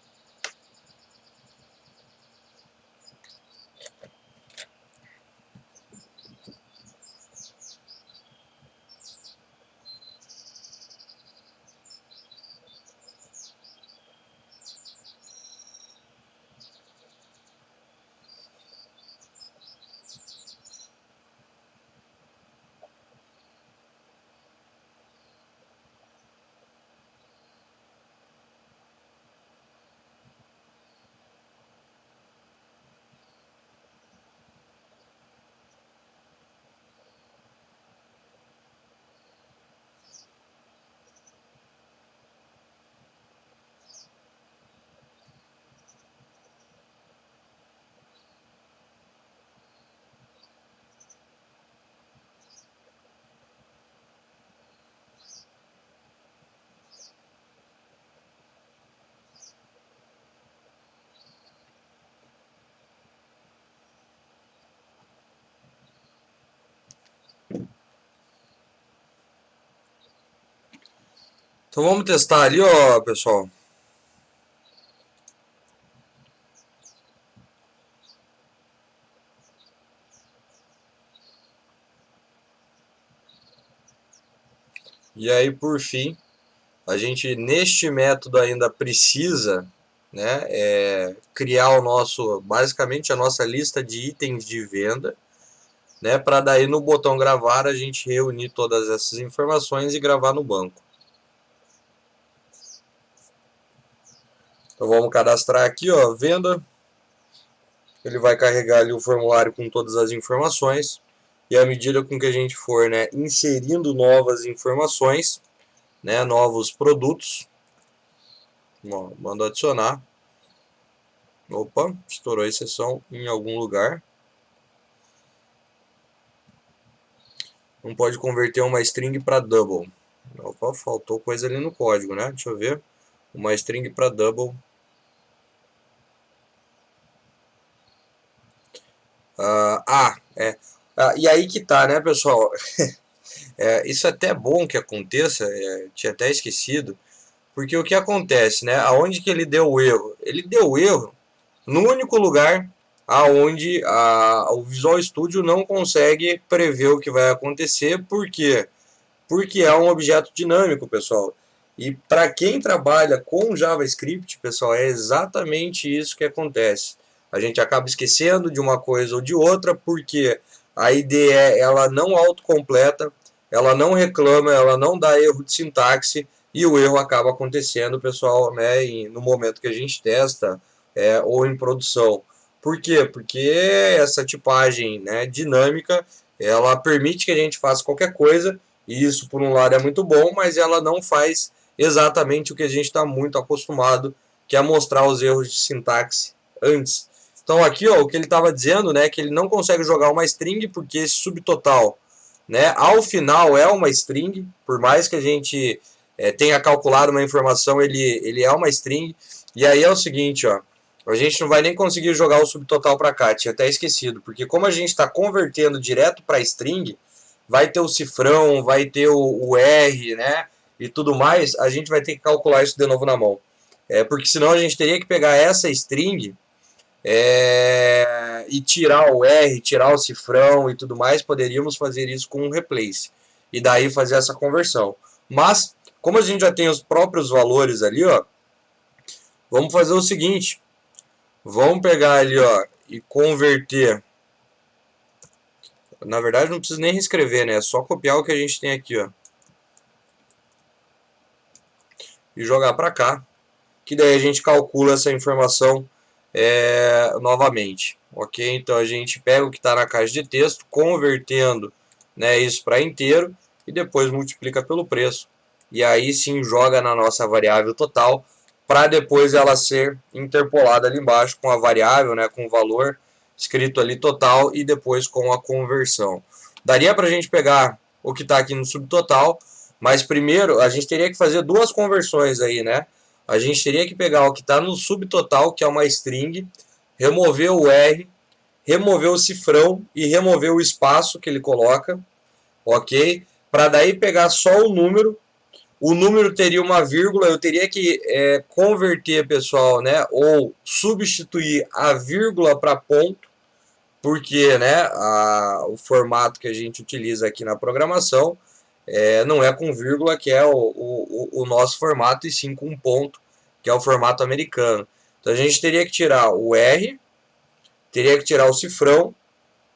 Então vamos testar ali, ó, pessoal. E aí, por fim, a gente neste método ainda precisa, né, criar o nosso, basicamente a nossa lista de itens de venda, né, para daí no botão gravar a gente reunir todas essas informações e gravar no banco. Então vamos cadastrar aqui, ó, venda. Ele vai carregar ali o formulário com todas as informações e à medida com que a gente for, né, inserindo novas informações, né, novos produtos, ó, mando adicionar. Opa, estourou a exceção em algum lugar. Não pode converter uma string para double. Opa, faltou coisa ali no código, né? Deixa eu ver. Uma string para double. E aí que tá, né, pessoal? Isso é até bom que aconteça, tinha até esquecido, porque o que acontece, né? Aonde que ele deu o erro? Ele deu o erro no único lugar aonde o Visual Studio não consegue prever o que vai acontecer. Por quê? Porque é um objeto dinâmico, pessoal. E para quem trabalha com JavaScript, pessoal, é exatamente isso que acontece. A gente acaba esquecendo de uma coisa ou de outra, porque a IDE ela não autocompleta, ela não reclama, ela não dá erro de sintaxe, e o erro acaba acontecendo, pessoal, né, no momento que a gente testa ou em produção. Por quê? Porque essa tipagem, né, dinâmica, ela permite que a gente faça qualquer coisa, e isso, por um lado, é muito bom, mas ela não faz exatamente o que a gente está muito acostumado, que é mostrar os erros de sintaxe antes. Então aqui, ó, o que ele estava dizendo, né, que ele não consegue jogar uma string porque esse subtotal, né, ao final é uma string, por mais que a gente tenha calculado uma informação, ele é uma string. E aí é o seguinte, ó, a gente não vai nem conseguir jogar o subtotal para cá, tinha até esquecido, porque como a gente está convertendo direto para string, vai ter o cifrão, vai ter o R, né, e tudo mais, a gente vai ter que calcular isso de novo na mão. Porque senão a gente teria que pegar essa string e tirar o R, tirar o cifrão e tudo mais, poderíamos fazer isso com um replace. E daí fazer essa conversão. Mas, como a gente já tem os próprios valores ali, ó, vamos fazer o seguinte. Vamos pegar ali, ó, e converter. Na verdade, não precisa nem reescrever, né? É só copiar o que a gente tem aqui, ó. E jogar para cá. Que daí a gente calcula essa informação novamente, ok? Então a gente pega o que está na caixa de texto, convertendo, né, isso para inteiro e depois multiplica pelo preço. E aí sim joga na nossa variável total para depois ela ser interpolada ali embaixo com a variável, né, com o valor escrito ali total e depois com a conversão. Daria para a gente pegar o que está aqui no subtotal, mas primeiro a gente teria que fazer duas conversões aí, né? A gente teria que pegar o que está no subtotal, que é uma string, remover o R, remover o cifrão e remover o espaço que ele coloca, ok? Para daí pegar só o número teria uma vírgula, eu teria que converter, pessoal, né? Ou substituir a vírgula para ponto, porque né, o formato que a gente utiliza aqui na programação não é com vírgula, que é o nosso formato, e sim com ponto, que é o formato americano. Então a gente teria que tirar o R, teria que tirar o cifrão,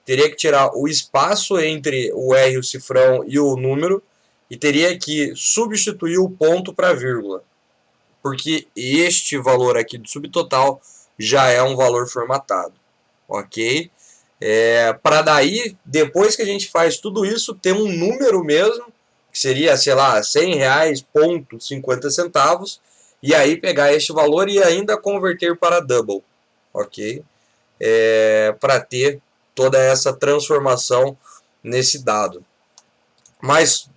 teria que tirar o espaço entre o R, o cifrão e o número, e teria que substituir o ponto para vírgula, porque este valor aqui do subtotal já é um valor formatado, ok? Para daí, depois que a gente faz tudo isso, ter um número mesmo, que seria, sei lá, R$100,50, e aí pegar este valor e ainda converter para double, ok? Para ter toda essa transformação nesse dado. Mas,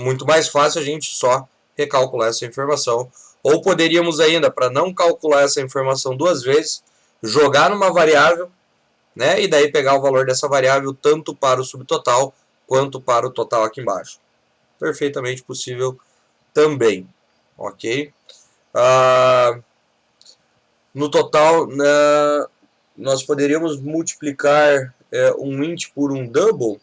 muito mais fácil a gente só recalcular essa informação. Ou poderíamos ainda, para não calcular essa informação duas vezes, jogar numa variável, né? E daí pegar o valor dessa variável tanto para o subtotal quanto para o total aqui embaixo. Perfeitamente possível também, ok? No total, nós poderíamos multiplicar um int por um double.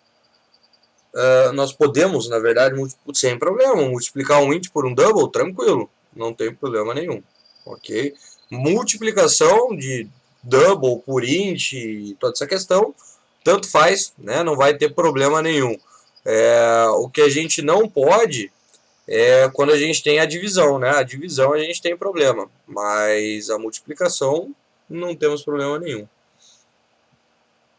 Nós podemos, na verdade, sem problema, multiplicar um int por um double, tranquilo, não tem problema nenhum, ok? Multiplicação de double por int e toda essa questão, tanto faz, né? Não vai ter problema nenhum. O que a gente não pode é quando a gente tem a divisão, né? A divisão a gente tem problema, mas a multiplicação não temos problema nenhum.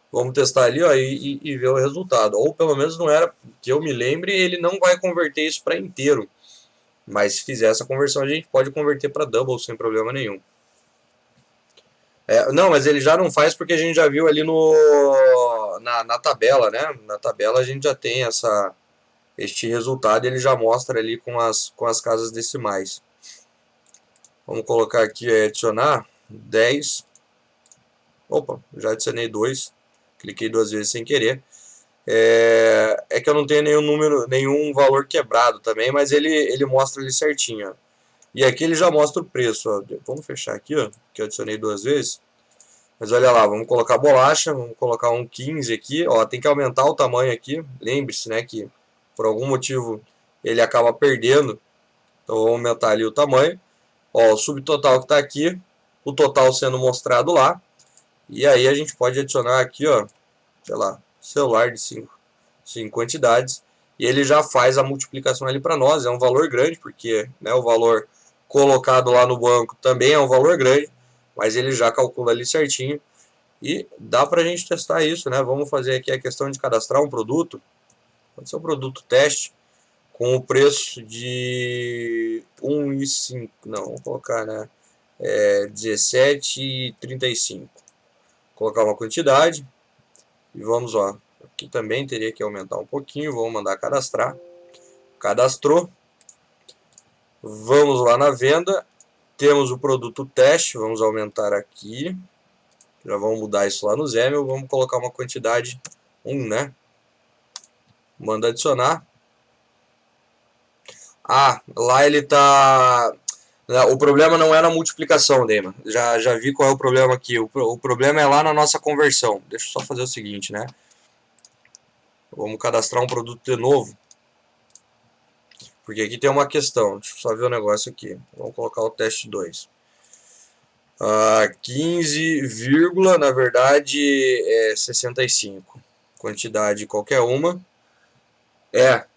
Vamos testar ali, ó, e ver o resultado. Ou pelo menos não era, que eu me lembre, ele não vai converter isso para inteiro. Mas se fizer essa conversão, a gente pode converter para double sem problema nenhum. Não, mas ele já não faz porque a gente já viu ali na tabela, né? Na tabela a gente já tem este resultado e ele já mostra ali com as casas decimais. Vamos colocar aqui, adicionar 10. Opa, já adicionei 2. Cliquei duas vezes sem querer. Que eu não tenho nenhum valor quebrado também, mas ele mostra ali certinho, ó. E aqui ele já mostra o preço, ó. Vamos fechar aqui, ó, que eu adicionei duas vezes. Mas olha lá, vamos colocar bolacha, vamos colocar um 15 aqui, ó, tem que aumentar o tamanho aqui. Lembre-se, né, que por algum motivo ele acaba perdendo. Então vamos aumentar ali o tamanho. Ó, o subtotal que está aqui, o total sendo mostrado lá. E aí a gente pode adicionar aqui, ó, sei lá, celular de 5 quantidades, e ele já faz a multiplicação ali para nós. É um valor grande, porque né, o valor colocado lá no banco também é um valor grande, mas ele já calcula ali certinho, e dá para a gente testar isso, né? Vamos fazer aqui a questão de cadastrar um produto, pode ser um produto teste, com o preço de 1,5, não, vamos colocar, né? 17,35. Colocar uma quantidade e vamos lá. Aqui também teria que aumentar um pouquinho. Vamos mandar cadastrar. Cadastrou. Vamos lá na venda. Temos o produto teste. Vamos aumentar aqui. Já vamos mudar isso lá no Zemel. Vamos colocar uma quantidade 1, né? Manda adicionar. Ah, lá ele tá... O problema não é na multiplicação, Dema. Já vi qual é o problema aqui. O problema é lá na nossa conversão. Deixa eu só fazer o seguinte, né? Vamos cadastrar um produto de novo. Porque aqui tem uma questão. Deixa eu só ver o negócio aqui. Vamos colocar o teste 2. 15, na verdade, é 65. Quantidade qualquer uma.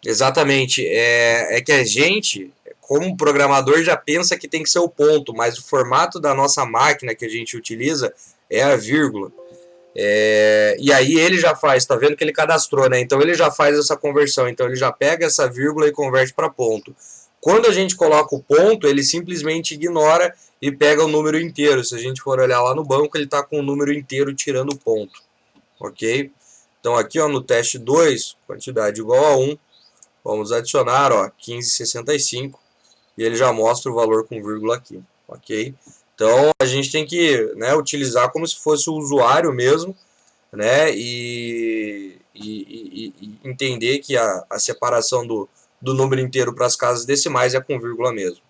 Exatamente. É que a gente, como programador, já pensa que tem que ser o ponto, mas o formato da nossa máquina que a gente utiliza é a vírgula. E aí ele já faz, tá vendo que ele cadastrou, né? Então ele já faz essa conversão, então ele já pega essa vírgula e converte para ponto. Quando a gente coloca o ponto, ele simplesmente ignora e pega o número inteiro. Se a gente for olhar lá no banco, ele está com o número inteiro tirando o ponto, ok? Então aqui ó, no teste 2, quantidade igual a 1, vamos adicionar ó, 15,65 e ele já mostra o valor com vírgula aqui, ok? Então a gente tem que, né, utilizar como se fosse o usuário mesmo, né, e entender que a separação do número inteiro para as casas decimais é com vírgula mesmo.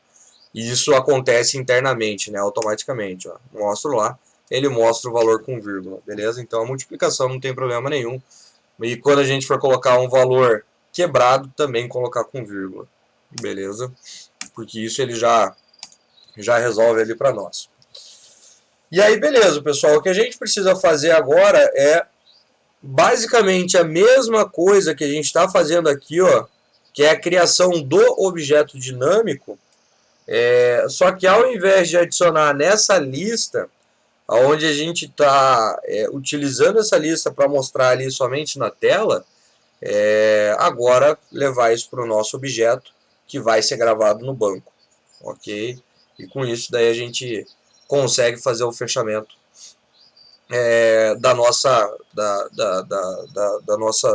E isso acontece internamente, né, automaticamente. Ó. Mostro lá, ele mostra o valor com vírgula, beleza? Então a multiplicação não tem problema nenhum. E quando a gente for colocar um valor quebrado, também colocar com vírgula, beleza? Porque isso ele já resolve ali para nós. E aí, beleza, pessoal. O que a gente precisa fazer agora é basicamente a mesma coisa que a gente está fazendo aqui, ó, que é a criação do objeto dinâmico. Só que ao invés de adicionar nessa lista, onde a gente está utilizando essa lista para mostrar ali somente na tela, agora levar isso para o nosso objeto que vai ser gravado no banco, ok? E com isso daí a gente consegue fazer o fechamento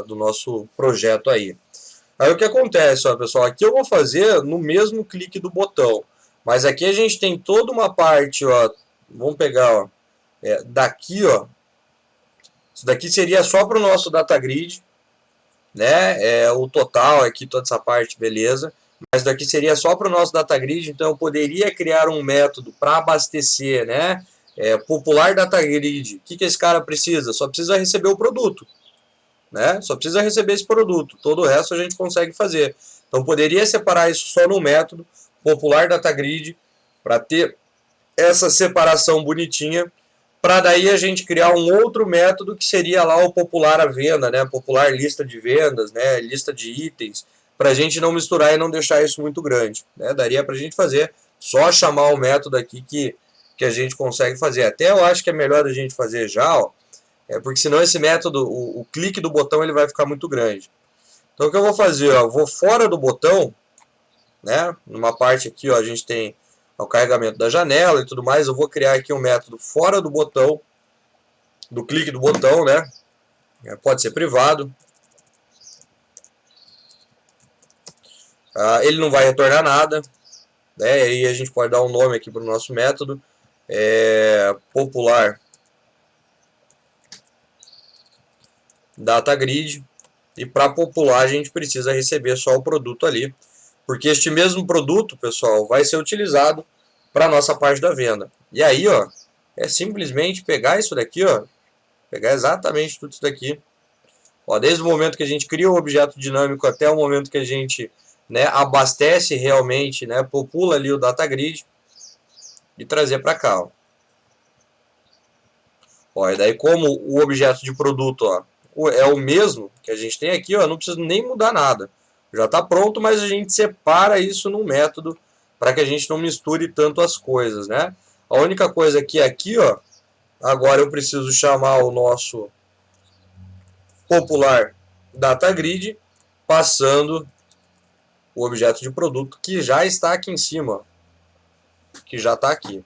do nosso projeto aí. Aí o que acontece, ó, pessoal, aqui eu vou fazer no mesmo clique do botão, mas aqui a gente tem toda uma parte, ó, vamos pegar, ó, daqui, ó, isso daqui seria só para o nosso data grid, né, o total aqui, toda essa parte, beleza, mas daqui seria só para o nosso data grid, então eu poderia criar um método para abastecer, né, popular data grid. O que esse cara precisa? Só precisa receber o produto, né? Só precisa receber esse produto. Todo o resto a gente consegue fazer. Então poderia separar isso só no método popular data grid para ter essa separação bonitinha, para daí a gente criar um outro método que seria lá o popular à venda, né? Popular lista de vendas, né? Lista de itens, para a gente não misturar e não deixar isso muito grande, né? Daria para a gente fazer, só chamar o método aqui que a gente consegue fazer. Até eu acho que é melhor a gente fazer já, ó, porque senão esse método, o clique do botão, ele vai ficar muito grande. Então o que eu vou fazer? Ó, eu vou fora do botão, né? Numa parte aqui, ó, a gente tem o carregamento da janela e tudo mais. Eu vou criar aqui um método fora do botão, do clique do botão, né? Pode ser privado. Ele não vai retornar nada, né? E a gente pode dar um nome aqui para o nosso método, popular data grid. E para popular a gente precisa receber só o produto ali, porque este mesmo produto, pessoal, vai ser utilizado para a nossa parte da venda. E aí, ó, é simplesmente pegar isso daqui, ó, pegar exatamente tudo isso daqui, ó, desde o momento que a gente cria o objeto dinâmico até o momento que a gente, né, abastece realmente, né, popula ali o data grid e trazer para cá, ó. Ó, e daí como o objeto de produto, ó, é o mesmo que a gente tem aqui, ó, não precisa nem mudar nada. Já está pronto, mas a gente separa isso num método para que a gente não misture tanto as coisas, né? A única coisa que aqui, ó, agora eu preciso chamar o nosso popular data grid, passando o objeto de produto que já está aqui em cima, ó, que já está aqui.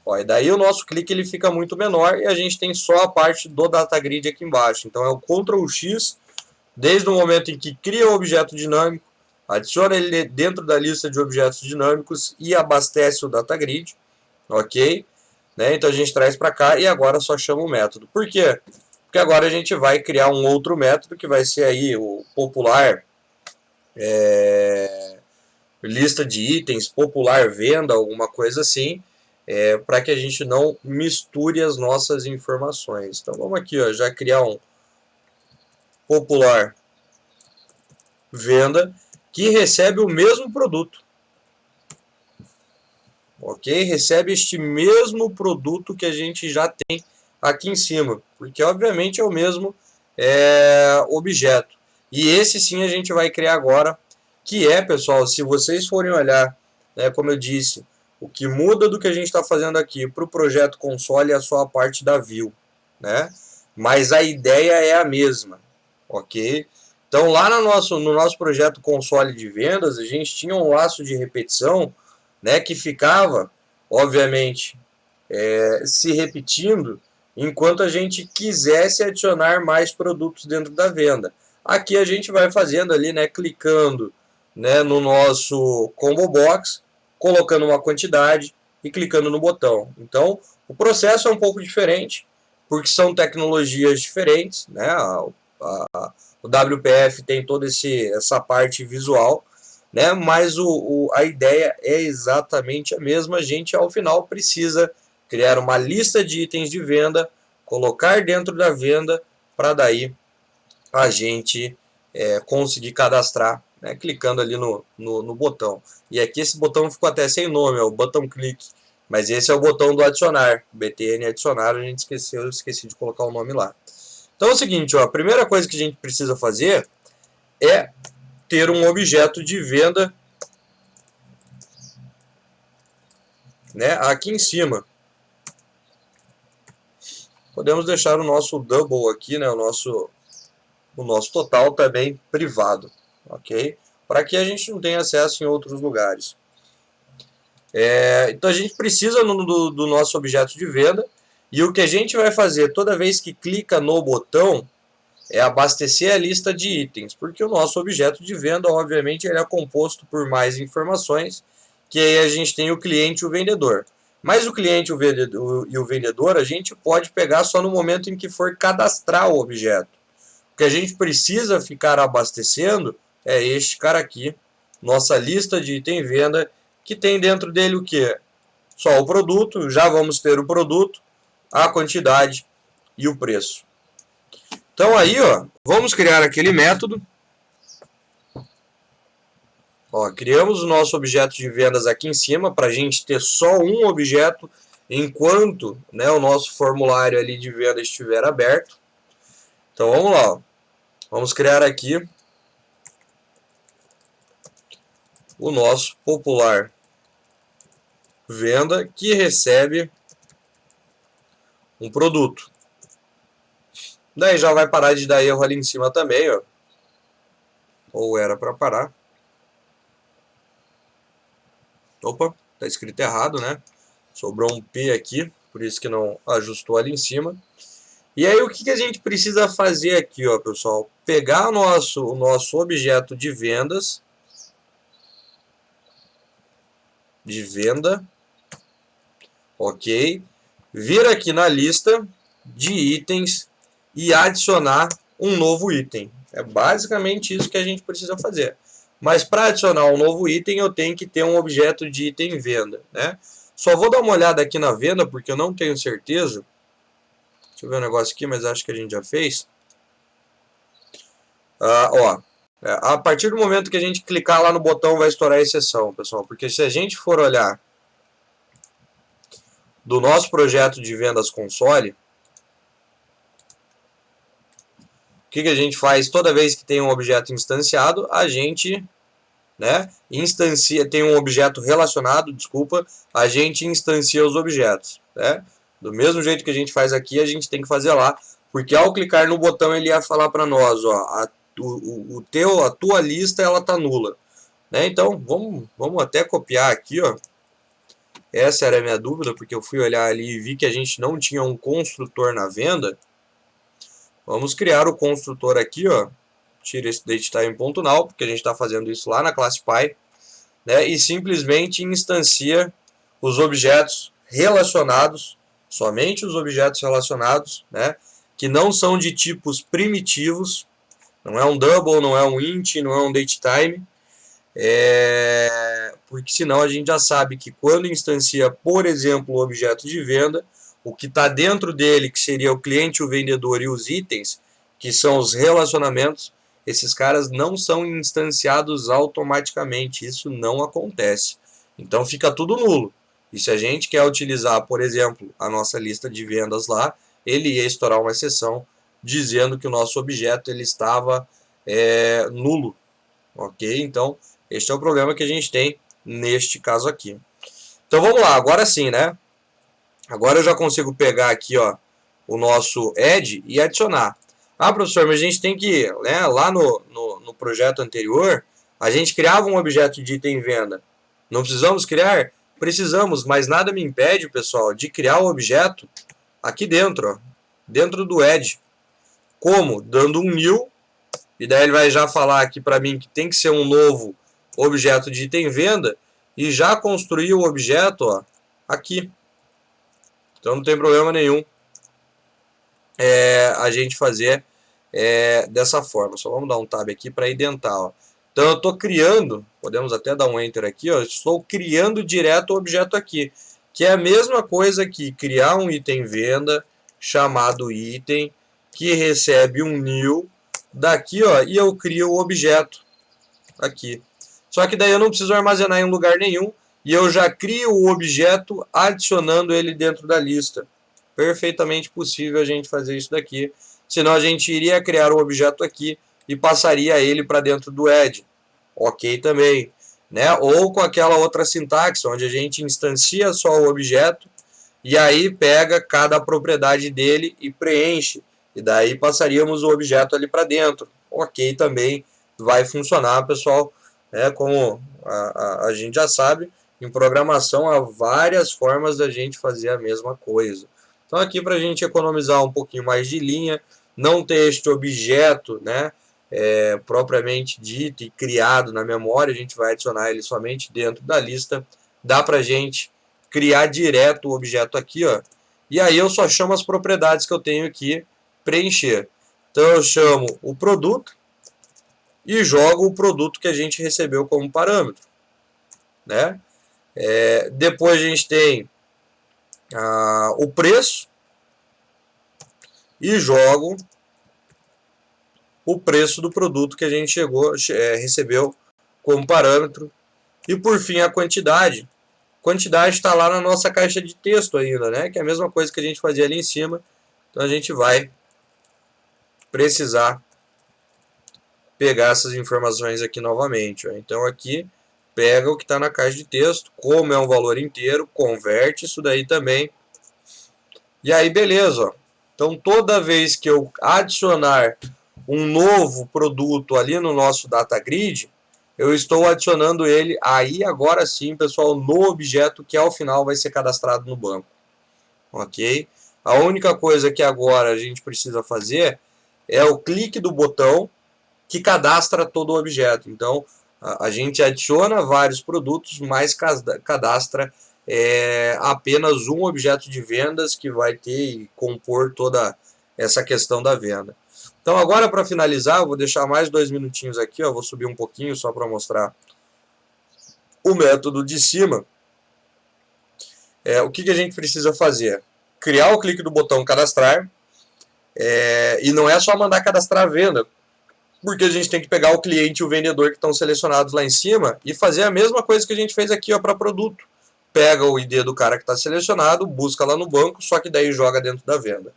Ó, e daí o nosso clique ele fica muito menor e a gente tem só a parte do data grid aqui embaixo. Então é o Ctrl X, desde o momento em que cria o objeto dinâmico, adiciona ele dentro da lista de objetos dinâmicos e abastece o data grid, ok? Né? Então a gente traz para cá e agora só chama o método. Por quê? Porque agora a gente vai criar um outro método que vai ser aí o popular lista de itens, popular venda, alguma coisa assim, para que a gente não misture as nossas informações. Então vamos aqui, ó, já criar um popular venda que recebe o mesmo produto. Ok? Recebe este mesmo produto que a gente já tem aqui em cima, porque obviamente é o mesmo objeto. E esse sim a gente vai criar agora, que é, pessoal, se vocês forem olhar, né, como eu disse, o que muda do que a gente está fazendo aqui para o projeto console é só a parte da view, né? Mas a ideia é a mesma, ok? Então lá no nosso projeto console de vendas, a gente tinha um laço de repetição, né, que ficava, obviamente, se repetindo enquanto a gente quisesse adicionar mais produtos dentro da venda. Aqui a gente vai fazendo ali, né, clicando, né, no nosso combo box, colocando uma quantidade e clicando no botão. Então, o processo é um pouco diferente, porque são tecnologias diferentes, né? O WPF tem toda essa parte visual, né? Mas a ideia é exatamente a mesma. A gente, ao final, precisa criar uma lista de itens de venda, colocar dentro da venda, para daí a gente conseguir cadastrar, né, clicando ali no botão. E aqui esse botão ficou até sem nome, é o botão clique, mas esse é o botão do adicionar, BTN adicionar, a gente esqueci de colocar o nome lá. Então é o seguinte, ó, a primeira coisa que a gente precisa fazer é ter um objeto de venda, né, aqui em cima. Podemos deixar o nosso double aqui, né, o nosso total também privado, ok? Para que a gente não tenha acesso em outros lugares. Então a gente precisa do nosso objeto de venda, e o que a gente vai fazer toda vez que clica no botão é abastecer a lista de itens, porque o nosso objeto de venda, obviamente, ele é composto por mais informações, que aí a gente tem o cliente e o vendedor. Mas o cliente e o vendedor a gente pode pegar só no momento em que for cadastrar o objeto. O que a gente precisa ficar abastecendo é este cara aqui, nossa lista de item venda, que tem dentro dele o que? Só o produto, já vamos ter o produto, a quantidade e o preço. Então aí, ó, vamos criar aquele método. Ó, criamos o nosso objeto de vendas aqui em cima para a gente ter só um objeto enquanto, né, o nosso formulário ali de venda estiver aberto. Então vamos lá, ó. Vamos criar aqui o nosso popular venda que recebe um produto. Daí já vai parar de dar erro ali em cima também, ó. Ou era para parar. Opa, tá escrito errado, né? Sobrou um P aqui, por isso que não ajustou ali em cima. E aí o que a gente precisa fazer aqui, ó, pessoal? Pegar o nosso objeto de vendas, de venda, ok? Vir aqui na lista de itens e adicionar um novo item. É basicamente isso que a gente precisa fazer. Mas para adicionar um novo item, eu tenho que ter um objeto de item venda, né? Só vou dar uma olhada aqui na venda, porque eu não tenho certeza. Deixa eu ver um negócio aqui, mas acho que a gente já fez. Ó, a partir do momento que a gente clicar lá no botão, vai estourar a exceção, pessoal. Porque se a gente for olhar do nosso projeto de vendas console, o que a gente faz toda vez que tem um objeto instanciado? A gente, né, tem um objeto relacionado, desculpa, a gente instancia os objetos, né? Do mesmo jeito que a gente faz aqui, a gente tem que fazer lá, porque ao clicar no botão ele ia falar para nós, ó, a tua lista ela tá nula, né? Então vamos até copiar aqui, ó, Essa era a minha dúvida, porque eu fui olhar ali e vi que a gente não tinha um construtor na venda. Vamos criar o construtor aqui, ó. Tira esse datetime.now, porque a gente está fazendo isso lá na classe Py, né? E simplesmente instancia os objetos relacionados, somente os objetos relacionados, né? Que não são de tipos primitivos. Não é um double, não é um int, não é um datetime. Porque senão a gente já sabe que quando instancia, por exemplo, o objeto de venda, o que está dentro dele, que seria o cliente, o vendedor e os itens, que são os relacionamentos, esses caras não são instanciados automaticamente. Isso não acontece. Então fica tudo nulo. E se a gente quer utilizar, por exemplo, a nossa lista de vendas lá, ele ia estourar uma exceção dizendo que o nosso objeto ele estava nulo. Ok? Então, este é o problema que a gente tem neste caso aqui. Então vamos lá, agora sim, né? Agora eu já consigo pegar aqui, ó, o nosso add e adicionar. Ah, professor, mas a gente tem que, né, lá no projeto anterior, a gente criava um objeto de item venda. Não precisamos criar? Precisamos, mas nada me impede, pessoal, de criar o objeto aqui dentro, ó, dentro do add. Como? Dando um new, e daí ele vai já falar aqui para mim que tem que ser um novo objeto de item venda, e já construir o objeto, ó, aqui. Então não tem problema nenhum a gente fazer dessa forma. Só vamos dar um tab aqui para identar. Ó. Então eu estou criando, podemos até dar um enter aqui, ó, estou criando direto o objeto aqui, que é a mesma coisa que criar um item venda chamado item, que recebe um new, daqui ó, e eu crio o objeto aqui. Só que daí eu não preciso armazenar em lugar nenhum, e eu já crio o objeto adicionando ele dentro da lista. Perfeitamente possível a gente fazer isso daqui. Senão a gente iria criar um objeto aqui e passaria ele para dentro do add. Ok também. Né? Ou com aquela outra sintaxe, onde a gente instancia só o objeto e aí pega cada propriedade dele e preenche. E daí passaríamos o objeto ali para dentro. Ok também, vai funcionar, pessoal. Como a gente já sabe, em programação há várias formas da gente fazer a mesma coisa. Então aqui para a gente economizar um pouquinho mais de linha, não ter este objeto, né, propriamente dito e criado na memória, a gente vai adicionar ele somente dentro da lista. Dá para a gente criar direto o objeto aqui, ó, e aí eu só chamo as propriedades que eu tenho aqui preencher. Então eu chamo o produto e jogo o produto que a gente recebeu como parâmetro, né? Depois a gente tem o preço e jogo o preço do produto que a gente recebeu como parâmetro. E por fim a quantidade. Quantidade está lá na nossa caixa de texto ainda, né? Que é a mesma coisa que a gente fazia ali em cima. Então a gente vai precisar pegar essas informações aqui novamente. Ó. Então aqui pega o que está na caixa de texto, como é um valor inteiro, converte isso daí também. E aí beleza. Ó. Então toda vez que eu adicionar um novo produto ali no nosso data grid, eu estou adicionando ele aí agora sim, pessoal, no objeto que ao final vai ser cadastrado no banco. Ok? A única coisa que agora a gente precisa fazer é o clique do botão que cadastra todo o objeto. Então, a gente adiciona vários produtos, mas cadastra apenas um objeto de vendas que vai ter e compor toda essa questão da venda. Então, agora para finalizar, eu vou deixar mais 2 minutinhos aqui, ó, vou subir um pouquinho só para mostrar o método de cima. O que a gente precisa fazer? Criar o clique do botão cadastrar, e não é só mandar cadastrar a venda, porque a gente tem que pegar o cliente e o vendedor que estão selecionados lá em cima e fazer a mesma coisa que a gente fez aqui para produto. Pega o ID do cara que está selecionado, busca lá no banco, só que daí joga dentro da venda.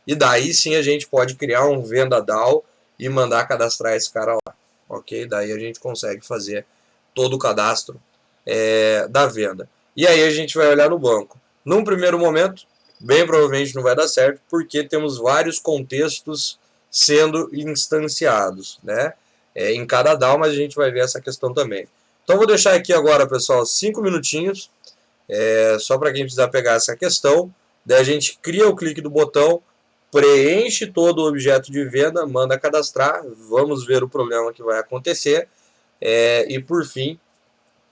E daí sim a gente pode criar um venda DAO e mandar cadastrar esse cara lá. Ok? Daí a gente consegue fazer todo o cadastro da venda. E aí a gente vai olhar no banco. Num primeiro momento, bem provavelmente não vai dar certo, porque temos vários contextos sendo instanciados, né? Em cada DAO, mas a gente vai ver essa questão também. Então vou deixar aqui agora, pessoal, 5 minutinhos. Só para quem precisar pegar essa questão. Daí a gente cria o clique do botão, preenche todo o objeto de venda, manda cadastrar, vamos ver o problema que vai acontecer. E por fim,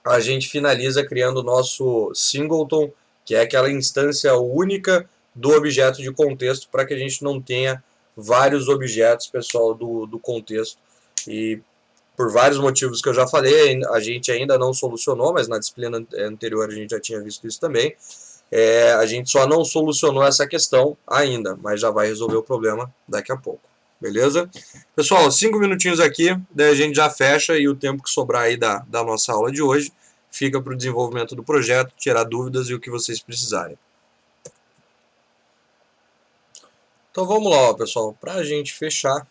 a gente finaliza criando o nosso singleton, que é aquela instância única do objeto de contexto, para que a gente não tenha vários objetos, pessoal, do contexto. E por vários motivos que eu já falei, a gente ainda não solucionou, mas na disciplina anterior a gente já tinha visto isso também. A gente só não solucionou essa questão ainda, mas já vai resolver o problema daqui a pouco. Beleza? Pessoal, 5 minutinhos aqui, daí a gente já fecha e o tempo que sobrar aí da nossa aula de hoje fica para o desenvolvimento do projeto, tirar dúvidas e o que vocês precisarem. Então vamos lá, pessoal, para a gente fechar.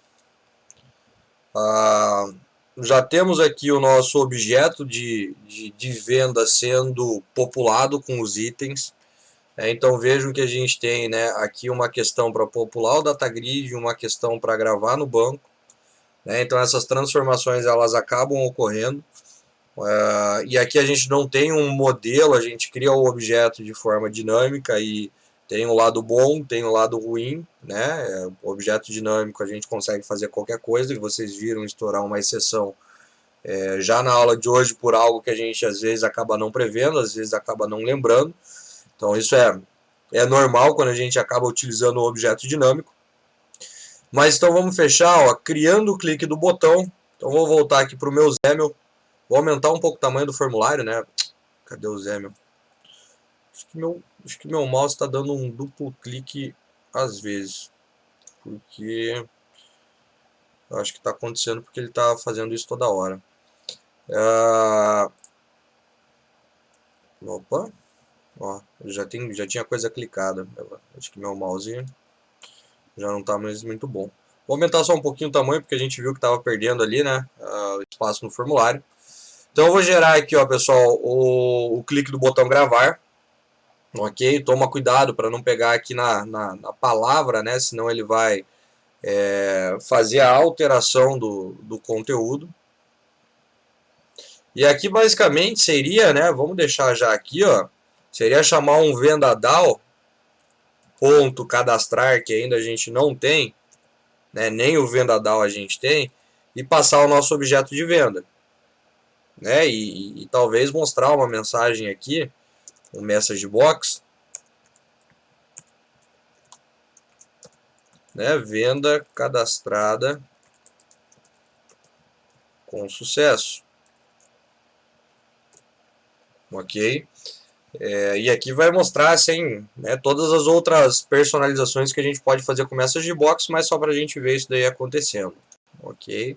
Já temos aqui o nosso objeto de venda sendo populado com os itens. Então vejam que a gente tem, né, aqui uma questão para popular o DataGrid e uma questão para gravar no banco. Então essas transformações elas acabam ocorrendo. E aqui a gente não tem um modelo, a gente cria o objeto de forma dinâmica e tem o lado bom, tem o lado ruim, né? O objeto dinâmico a gente consegue fazer qualquer coisa, que vocês viram estourar uma exceção já na aula de hoje por algo que a gente às vezes acaba não prevendo, às vezes acaba não lembrando. Então isso é normal quando a gente acaba utilizando o objeto dinâmico. Mas então vamos fechar, ó, criando o clique do botão. Então vou voltar aqui para o meu Zemel. Vou aumentar um pouco o tamanho do formulário, né? Cadê o Zemel? Acho que meu mouse está dando um duplo clique às vezes. Porque eu acho que está acontecendo porque ele está fazendo isso toda hora. Opa. Ó, já tinha coisa clicada. Acho que meu mouse já não está mais muito bom. Vou aumentar só um pouquinho o tamanho, porque a gente viu que estava perdendo ali, né, o espaço no formulário. Então eu vou gerar aqui, ó, pessoal, o clique do botão gravar. Ok? Toma cuidado para não pegar aqui na palavra, né, senão ele vai fazer a alteração do conteúdo. E aqui basicamente seria, né, vamos deixar já aqui, ó, seria chamar um vendadal ponto cadastrar, que ainda a gente não tem, né, nem o vendadal a gente tem, e passar o nosso objeto de venda, né, e talvez mostrar uma mensagem aqui, um message box, né, venda cadastrada com sucesso. Ok? E aqui vai mostrar assim, né, todas as outras personalizações que a gente pode fazer com message box, mas só para a gente ver isso daí acontecendo. Ok?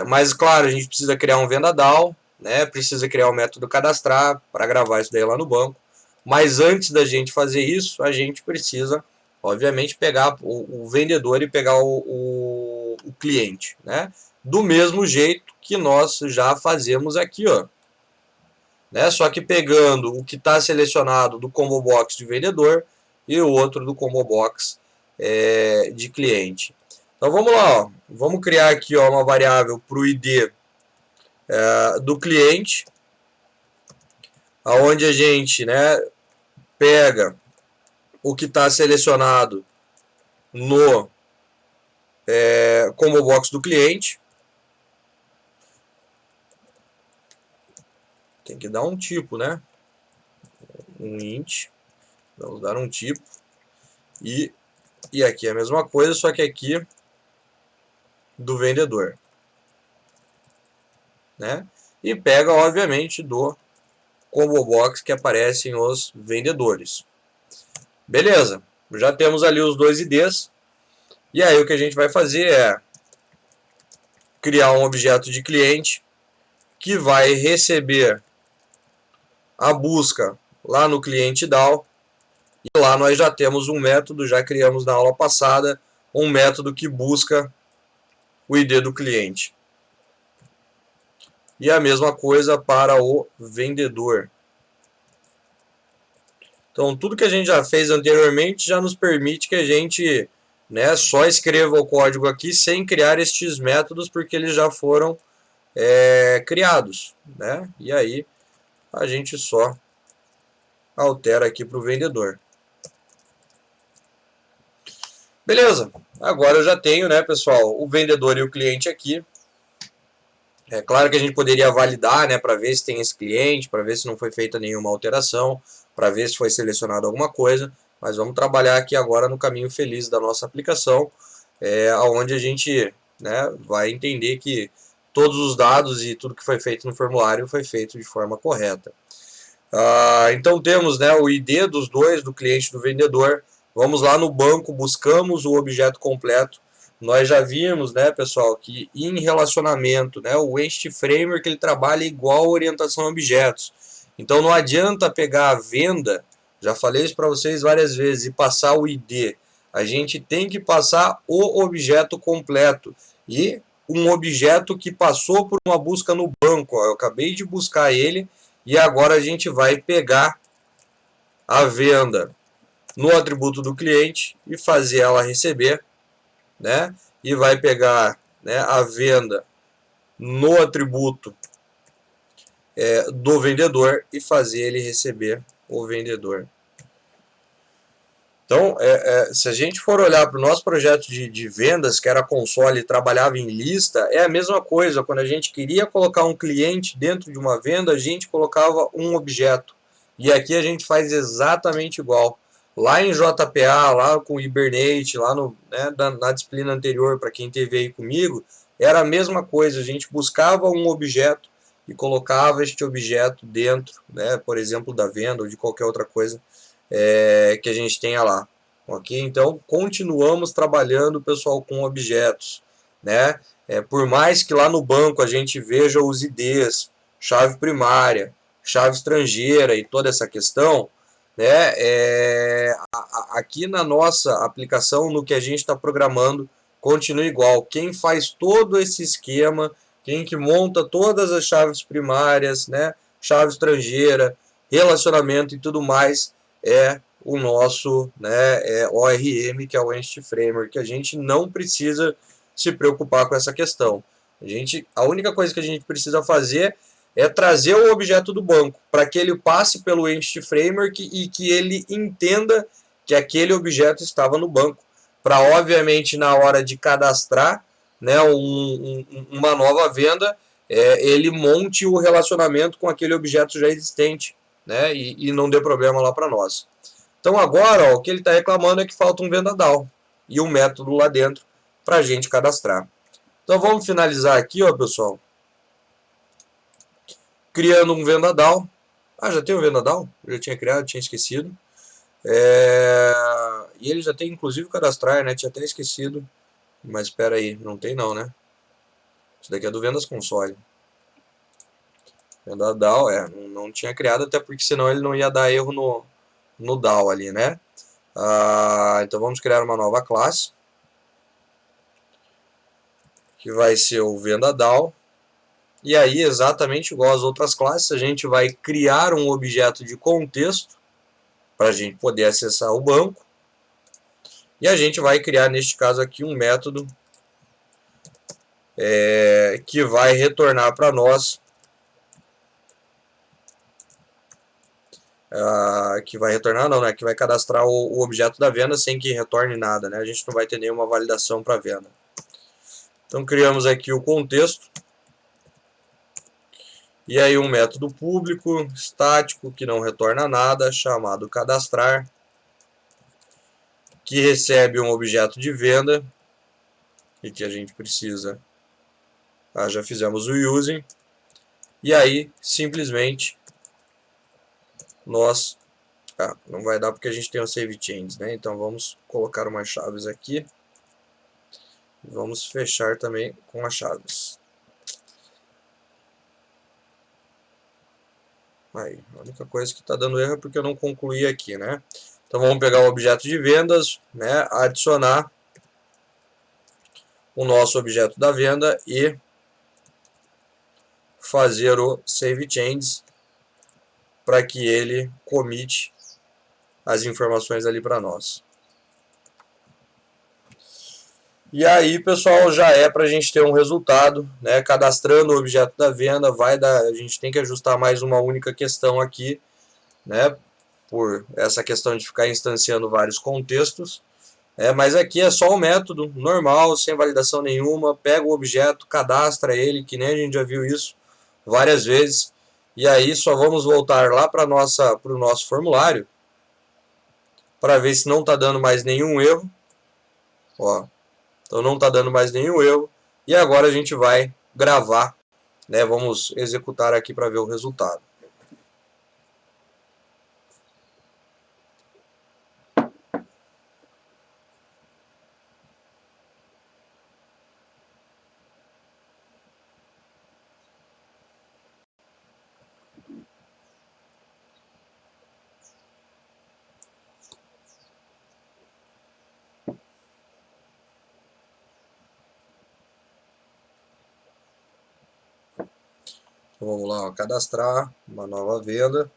Mas claro, a gente precisa criar um vendadal, né, precisa criar um método cadastrar para gravar isso daí lá no banco. Mas antes da gente fazer isso, a gente precisa, obviamente, pegar o vendedor e pegar o cliente, né? Do mesmo jeito que nós já fazemos aqui, ó. Né? Só que pegando o que está selecionado do combo box de vendedor e o outro do combo box de cliente. Então vamos lá, ó. Vamos criar aqui, ó, uma variável para o ID do cliente, aonde a gente, né, pega o que está selecionado no combo box do cliente. Tem que dar um tipo, né? Um int. Vamos dar um tipo. E aqui é a mesma coisa, só que aqui do vendedor. Né? E pega, obviamente, do combo box que aparecem os vendedores. Beleza. Já temos ali os dois IDs. E aí o que a gente vai fazer é criar um objeto de cliente que vai receber a busca lá no cliente DAO. E lá nós já temos um método, já criamos na aula passada, um método que busca o ID do cliente. E a mesma coisa para o vendedor. Então, tudo que a gente já fez anteriormente já nos permite que a gente, né, só escreva o código aqui sem criar estes métodos, porque eles já foram criados. Né? E aí, a gente só altera aqui para o vendedor. Beleza, agora eu já tenho, né, pessoal, o vendedor e o cliente aqui. É claro que a gente poderia validar, né, para ver se tem esse cliente, para ver se não foi feita nenhuma alteração, para ver se foi selecionado alguma coisa, mas vamos trabalhar aqui agora no caminho feliz da nossa aplicação, onde a gente, né, vai entender que todos os dados e tudo que foi feito no formulário foi feito de forma correta. Então temos, né, o ID dos dois, do cliente e do vendedor. Vamos lá no banco, buscamos o objeto completo. Nós já vimos, né, pessoal, que em relacionamento, né, o Entity Framework ele trabalha igual orientação a objetos. Então não adianta pegar a venda, já falei isso para vocês várias vezes, e passar o ID. A gente tem que passar o objeto completo. E um objeto que passou por uma busca no banco. Ó, eu acabei de buscar ele e agora a gente vai pegar a venda no atributo do cliente e fazer ela receber, né? E vai pegar, né, a venda no atributo do vendedor e fazer ele receber o vendedor. Então, se a gente for olhar para o nosso projeto de vendas, que era console e trabalhava em lista, é a mesma coisa. Quando a gente queria colocar um cliente dentro de uma venda, a gente colocava um objeto. E aqui a gente faz exatamente igual. Lá em JPA, lá com o Hibernate, lá no, né, na disciplina anterior, para quem teve aí comigo, era a mesma coisa. A gente buscava um objeto e colocava este objeto dentro, né, por exemplo, da venda ou de qualquer outra coisa que a gente tenha lá. Ok? Então, continuamos trabalhando, pessoal, com objetos. Né? Por mais que lá no banco a gente veja os IDs, chave primária, chave estrangeira e toda essa questão, né? Aqui na nossa aplicação, no que a gente está programando, continua igual. Quem faz todo esse esquema, quem que monta todas as chaves primárias, né? Chave estrangeira, relacionamento e tudo mais, é o nosso, né, ORM, que é o Entity Framework, que a gente não precisa se preocupar com essa questão. A única coisa que a gente precisa fazer é trazer o objeto do banco para que ele passe pelo Entity Framework e que ele entenda que aquele objeto estava no banco, para obviamente na hora de cadastrar, né, uma nova venda, ele monte o relacionamento com aquele objeto já existente, né, e não dê problema lá para nós. Então agora, ó, o que ele está reclamando é que falta um vendadal e um método lá dentro para a gente cadastrar. Então vamos finalizar aqui, ó, pessoal, criando um vendadal. Já tem um vendadal? Eu já tinha criado, tinha esquecido. E ele já tem inclusive cadastrar, né? Tinha até esquecido. Mas espera aí, não tem não, né? Isso daqui é do Vendas Console. Vendadal, não tinha criado, até porque senão ele não ia dar erro no DAO ali, né? Então vamos criar uma nova classe, que vai ser o vendadal. E aí, exatamente igual às outras classes, a gente vai criar um objeto de contexto para a gente poder acessar o banco. E a gente vai criar, neste caso aqui, um método que vai retornar para nós, que vai retornar não, né? Que vai cadastrar o objeto da venda sem que retorne nada, né? A gente não vai ter nenhuma validação para venda. Então criamos aqui o contexto. E aí um método público, estático, que não retorna nada, chamado cadastrar, que recebe um objeto de venda e que a gente precisa. Já fizemos o using. E aí, simplesmente, nós... não vai dar porque a gente tem o save change, né? Então vamos colocar umas chaves aqui. Vamos fechar também com as chaves. Aí, a única coisa que está dando erro é porque eu não concluí aqui, né? Então vamos pegar o objeto de vendas, né? Adicionar o nosso objeto da venda e fazer o save change para que ele commit as informações ali para nós. E aí, pessoal, já para a gente ter um resultado, né? Cadastrando o objeto da venda, a gente tem que ajustar mais uma única questão aqui, né? por essa questão de ficar instanciando vários contextos. Mas aqui é só o método normal, sem validação nenhuma, pega o objeto, cadastra ele, que nem a gente já viu isso várias vezes, e aí só vamos voltar lá para o nosso formulário, para ver se não está dando mais nenhum erro. Ó, então não está dando mais nenhum erro, e agora a gente vai gravar, né? Vamos executar aqui para ver o resultado. Então, vamos lá, ó, cadastrar uma nova venda.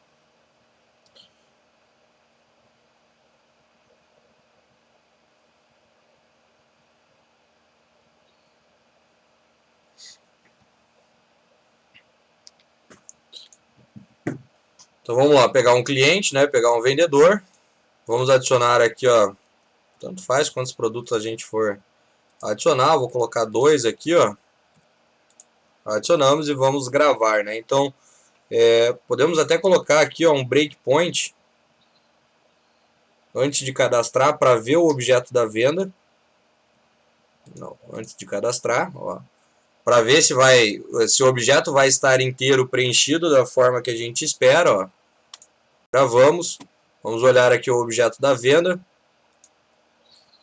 Então vamos lá, pegar um cliente, né, pegar um vendedor. Vamos adicionar aqui, ó, tanto faz quantos produtos a gente for adicionar. Vou colocar 2 aqui, ó. Adicionamos e vamos gravar, né? Então, podemos até colocar aqui, ó, um breakpoint antes de cadastrar para ver o objeto da venda. Não, antes de cadastrar, ó, para ver se o objeto vai estar inteiro preenchido da forma que a gente espera, ó. Gravamos. Vamos olhar aqui o objeto da venda.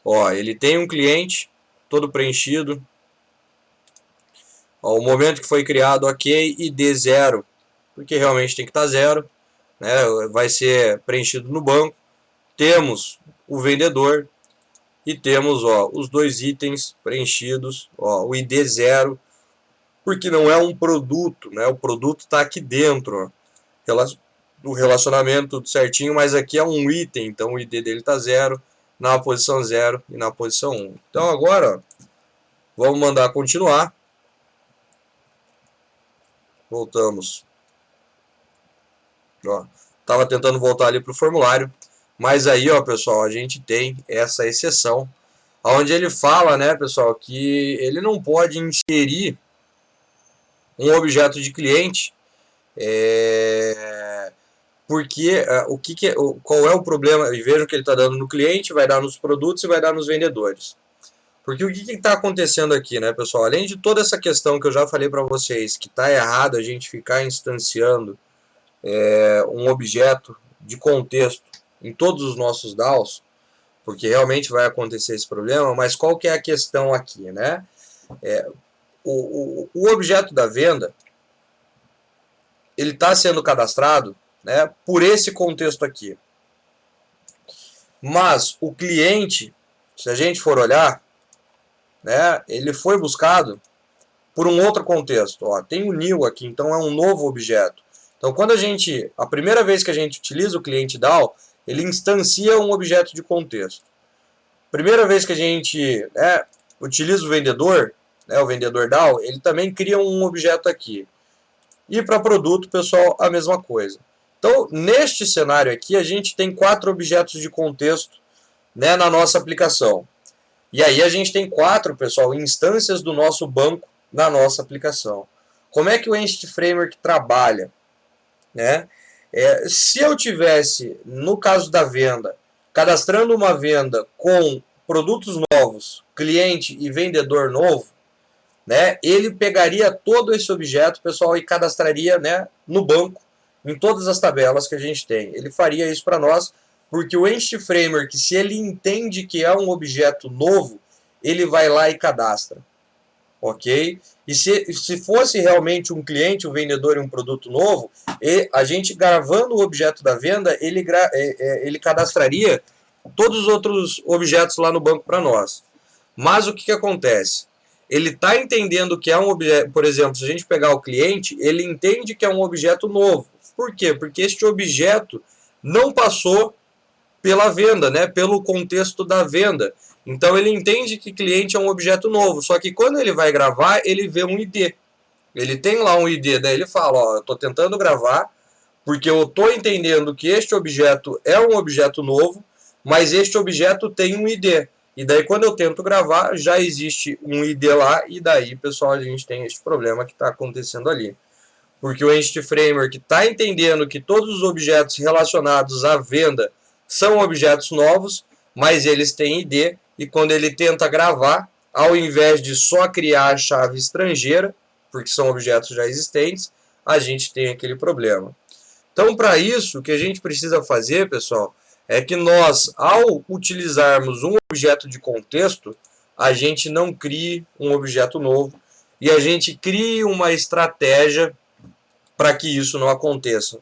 Ó, ele tem um cliente todo preenchido. Ó, o momento que foi criado, ok, ID 0, porque realmente tem que estar 0, né? Vai ser preenchido no banco. Temos o vendedor e temos, ó, os 2 itens preenchidos, ó, o ID 0, porque não é um produto, né? O produto está aqui dentro, ó, do relacionamento tudo certinho, mas aqui é um item, então o ID dele está 0, na posição 0 e na posição 1. Então agora, ó, vamos mandar continuar. Voltamos. Ó, tava tentando voltar ali para o formulário, mas aí, ó, pessoal, a gente tem essa exceção, onde ele fala, né, pessoal, que ele não pode inserir um objeto de cliente, porque qual é o problema? E vejam que ele está dando no cliente, vai dar nos produtos e vai dar nos vendedores. Porque o que está acontecendo aqui, né, pessoal? Além de toda essa questão que eu já falei para vocês, que está errado a gente ficar instanciando um objeto de contexto em todos os nossos DAOs, porque realmente vai acontecer esse problema, mas qual que é a questão aqui, né? O objeto da venda, ele está sendo cadastrado, né, por esse contexto aqui. Mas o cliente, se a gente for olhar, né, ele foi buscado por um outro contexto. Ó, tem o new aqui, então é um novo objeto. Então, a primeira vez que a gente utiliza o cliente DAO, ele instancia um objeto de contexto. Primeira vez que a gente utiliza o vendedor DAO, ele também cria um objeto aqui. E para produto, pessoal, a mesma coisa. Então, neste cenário aqui, a gente tem 4 objetos de contexto, né, na nossa aplicação. E aí a gente tem 4, pessoal, instâncias do nosso banco na nossa aplicação. Como é que o Entity Framework trabalha? Né? Se eu tivesse, no caso da venda, cadastrando uma venda com produtos novos, cliente e vendedor novo, né, ele pegaria todo esse objeto, pessoal, e cadastraria, né, no banco, em todas as tabelas que a gente tem. Ele faria isso para nós, porque o Entity Framework, se ele entende que é um objeto novo, ele vai lá e cadastra. Ok? E se fosse realmente um cliente, um vendedor e um produto novo, a gente gravando o objeto da venda, ele cadastraria todos os outros objetos lá no banco para nós. Mas o que acontece? Ele está entendendo que é um objeto, por exemplo, se a gente pegar o cliente, ele entende que é um objeto novo. Por quê? Porque este objeto não passou pela venda, né? Pelo contexto da venda. Então ele entende que cliente é um objeto novo, só que quando ele vai gravar, ele vê um ID. Ele tem lá um ID, daí ele fala, ó, eu estou tentando gravar, porque eu estou entendendo que este objeto é um objeto novo, mas este objeto tem um ID. E daí quando eu tento gravar, já existe um ID lá, e daí, pessoal, a gente tem este problema que está acontecendo ali. Porque o Entity Framework está entendendo que todos os objetos relacionados à venda são objetos novos, mas eles têm ID, e quando ele tenta gravar, ao invés de só criar a chave estrangeira, porque são objetos já existentes, a gente tem aquele problema. Então, para isso, o que a gente precisa fazer, pessoal, é que nós, ao utilizarmos um objeto de contexto, a gente não crie um objeto novo e a gente crie uma estratégia para que isso não aconteça.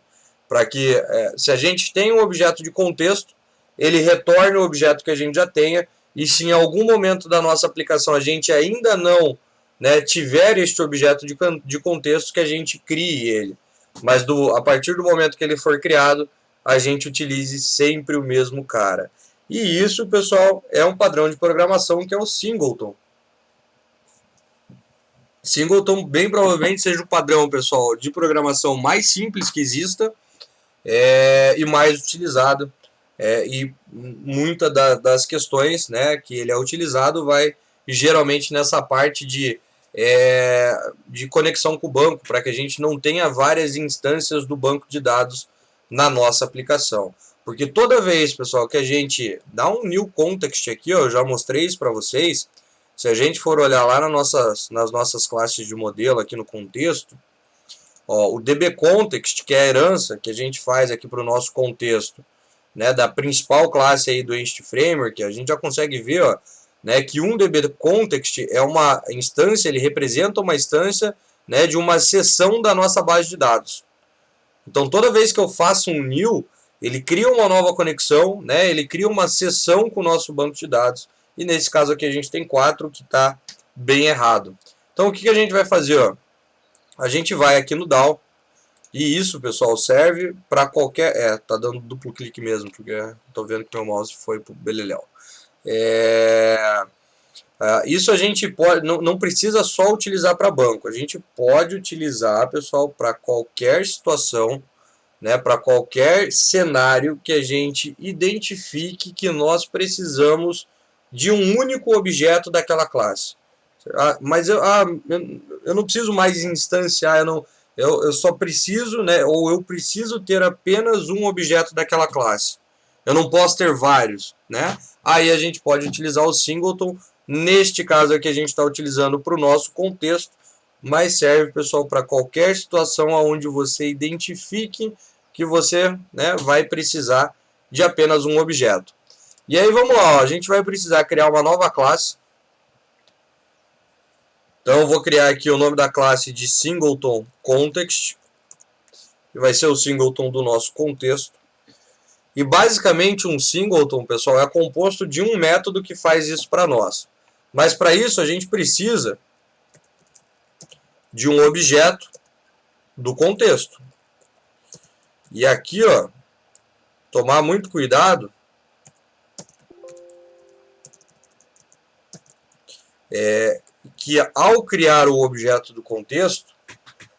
Para que, se a gente tem um objeto de contexto, ele retorne o objeto que a gente já tenha, e se em algum momento da nossa aplicação a gente ainda não, né, tiver este objeto de contexto, que a gente crie ele. Mas a partir do momento que ele for criado, a gente utilize sempre o mesmo cara. E isso, pessoal, é um padrão de programação que é o Singleton. Singleton bem provavelmente seja o padrão, pessoal, de programação mais simples que exista e mais utilizado. E muitas das questões, né, que ele é utilizado vai geralmente nessa parte de conexão com o banco, para que a gente não tenha várias instâncias do banco de dados na nossa aplicação. Porque toda vez, pessoal, que a gente dá um new context aqui, ó, eu já mostrei isso para vocês, se a gente for olhar lá nas nossas classes de modelo aqui no contexto, ó, o DB Context, que é a herança que a gente faz aqui para o nosso contexto, né, da principal classe aí do Entity Framework, a gente já consegue ver, ó, né, que um DB Context é uma instância, ele representa uma instância, né, de uma seção da nossa base de dados. Então, toda vez que eu faço um new, ele cria uma nova conexão, né, ele cria uma seção com o nosso banco de dados. E nesse caso aqui a gente tem 4, que está bem errado. Então, o que a gente vai fazer? Ó? A gente vai aqui no DAO, e isso, pessoal, serve para qualquer... tá dando duplo clique mesmo, porque estou vendo que meu mouse foi pro beleléu. Isso a gente pode, não precisa só utilizar para banco, a gente pode utilizar, pessoal, para qualquer situação, né, para qualquer cenário que a gente identifique que nós precisamos de um único objeto daquela classe. Mas eu não preciso mais instanciar, eu só preciso, né, ou eu preciso ter apenas um objeto daquela classe. Eu não posso ter vários, né? Aí a gente pode utilizar o singleton. Neste caso aqui a gente está utilizando para o nosso contexto, mas serve, pessoal, para qualquer situação onde você identifique que você, né, vai precisar de apenas um objeto. E aí vamos lá, ó, a gente vai precisar criar uma nova classe. Então eu vou criar aqui o nome da classe de Singleton Context, que vai ser o singleton do nosso contexto. E basicamente um singleton, pessoal, é composto de um método que faz isso para nós. Mas para isso a gente precisa de um objeto do contexto. E aqui, ó, tomar muito cuidado, que ao criar o objeto do contexto,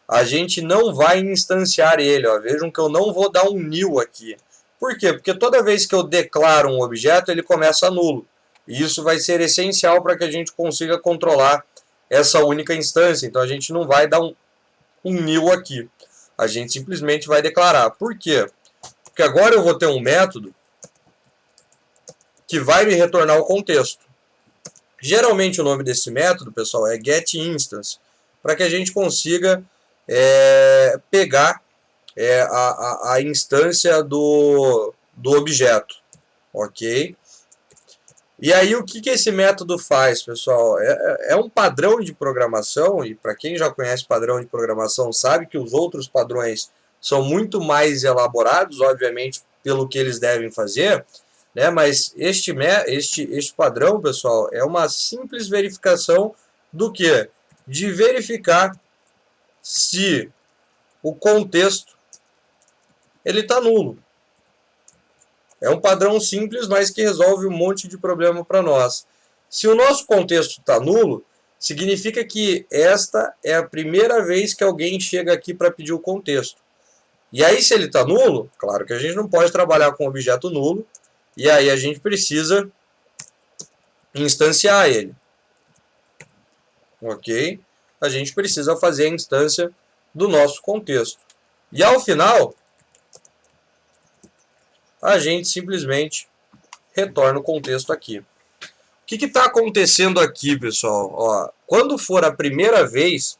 a gente não vai instanciar ele. Ó. Vejam que eu não vou dar um new aqui. Por quê? Porque toda vez que eu declaro um objeto, ele começa nulo. E isso vai ser essencial para que a gente consiga controlar essa única instância. Então a gente não vai dar um new aqui. A gente simplesmente vai declarar. Por quê? Porque agora eu vou ter um método que vai me retornar o contexto. Geralmente o nome desse método, pessoal, é getInstance, para que a gente consiga pegar a instância do objeto, ok? E aí o que esse método faz, pessoal? É um padrão de programação, e para quem já conhece padrão de programação sabe que os outros padrões são muito mais elaborados, obviamente, pelo que eles devem fazer, né? Mas este padrão, pessoal, é uma simples verificação do que? De verificar se o contexto ele está nulo. É um padrão simples, mas que resolve um monte de problema para nós. Se o nosso contexto está nulo, significa que esta é a primeira vez que alguém chega aqui para pedir o contexto. E aí, se ele está nulo, claro que a gente não pode trabalhar com objeto nulo, e aí a gente precisa instanciar ele. Ok? A gente precisa fazer a instância do nosso contexto. E ao final, a gente simplesmente retorna o contexto aqui. O que está acontecendo aqui, pessoal? Ó, quando for a primeira vez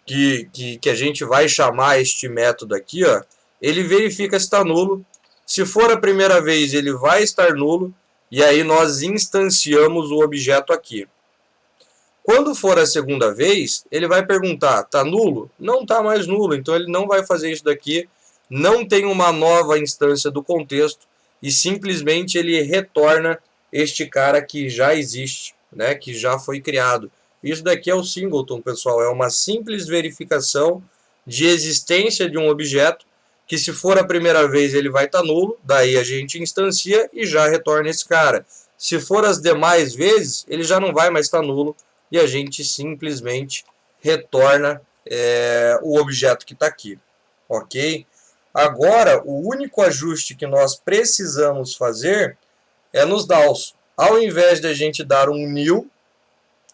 que a gente vai chamar este método aqui, ó, ele verifica se está nulo. Se for a primeira vez, ele vai estar nulo, e aí nós instanciamos o objeto aqui. Quando for a segunda vez, ele vai perguntar, está nulo? Não está mais nulo, então ele não vai fazer isso daqui, não tem uma nova instância do contexto, e simplesmente ele retorna este cara que já existe, né, que já foi criado. Isso daqui é o singleton, pessoal, é uma simples verificação de existência de um objeto, que se for a primeira vez ele vai estar nulo, daí a gente instancia e já retorna esse cara. Se for as demais vezes, ele já não vai mais estar nulo, e a gente simplesmente retorna o objeto que está aqui, ok? Agora, o único ajuste que nós precisamos fazer é nos DAOs. Ao invés de a gente dar um new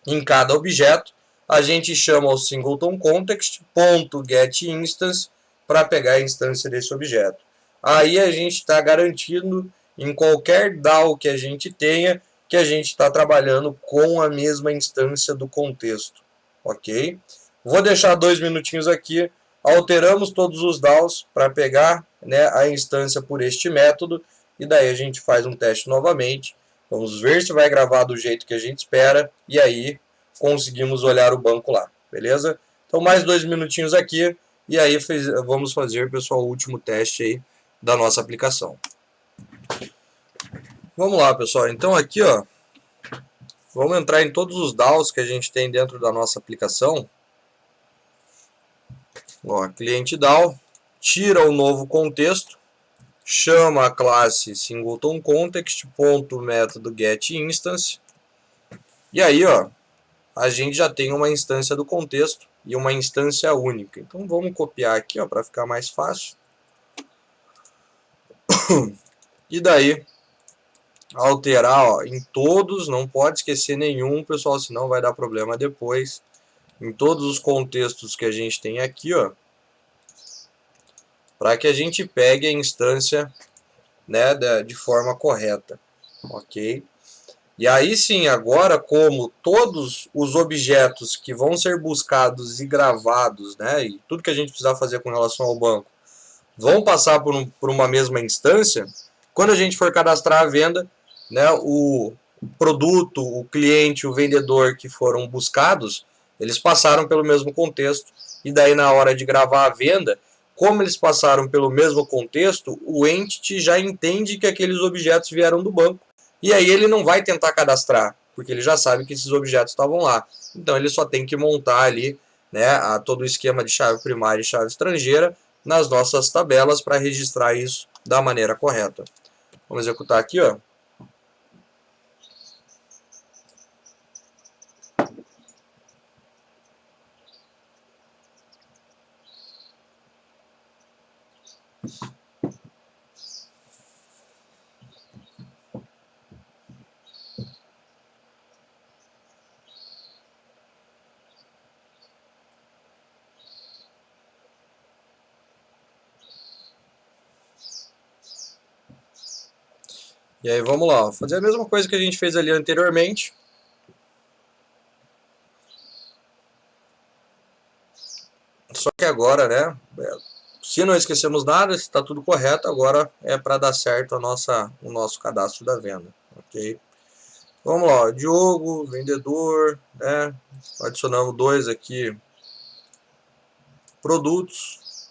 em cada objeto, a gente chama o singleton context.getInstance para pegar a instância desse objeto. Aí a gente está garantindo em qualquer DAO que a gente tenha que a gente está trabalhando com a mesma instância do contexto, ok? Vou deixar 2 minutinhos aqui, alteramos todos os DAOs para pegar, né, a instância por este método, e daí a gente faz um teste novamente, vamos ver se vai gravar do jeito que a gente espera, e aí conseguimos olhar o banco lá, beleza? Então mais 2 minutinhos aqui, e aí vamos fazer, pessoal, o último teste aí da nossa aplicação. Vamos lá, pessoal. Então aqui, ó, vamos entrar em todos os DAOs que a gente tem dentro da nossa aplicação. Ó, cliente DAO, tira o novo contexto, chama a classe singleton context.método getInstance. E aí, ó, a gente já tem uma instância do contexto e uma instância única. Então vamos copiar aqui, ó, para ficar mais fácil. E daí alterar, ó, em todos, não pode esquecer nenhum, pessoal, senão vai dar problema depois. Em todos os contextos que a gente tem aqui, ó, para que a gente pegue a instância, né, de forma correta, ok? E aí sim, agora como todos os objetos que vão ser buscados e gravados, né, e tudo que a gente precisar fazer com relação ao banco, vão passar por uma mesma instância, quando a gente for cadastrar a venda, né, o produto, o cliente, o vendedor que foram buscados, eles passaram pelo mesmo contexto, e daí na hora de gravar a venda, como eles passaram pelo mesmo contexto, o entity já entende que aqueles objetos vieram do banco, e aí ele não vai tentar cadastrar, porque ele já sabe que esses objetos estavam lá. Então ele só tem que montar ali, né, todo o esquema de chave primária e chave estrangeira nas nossas tabelas para registrar isso da maneira correta. Vamos executar aqui, ó. E aí vamos lá, fazer a mesma coisa que a gente fez ali anteriormente. Só que agora, né, se não esquecemos nada, se está tudo correto, agora é para dar certo o nosso cadastro da venda, ok? Vamos lá, Diogo, vendedor, né, adicionamos 2 aqui, produtos,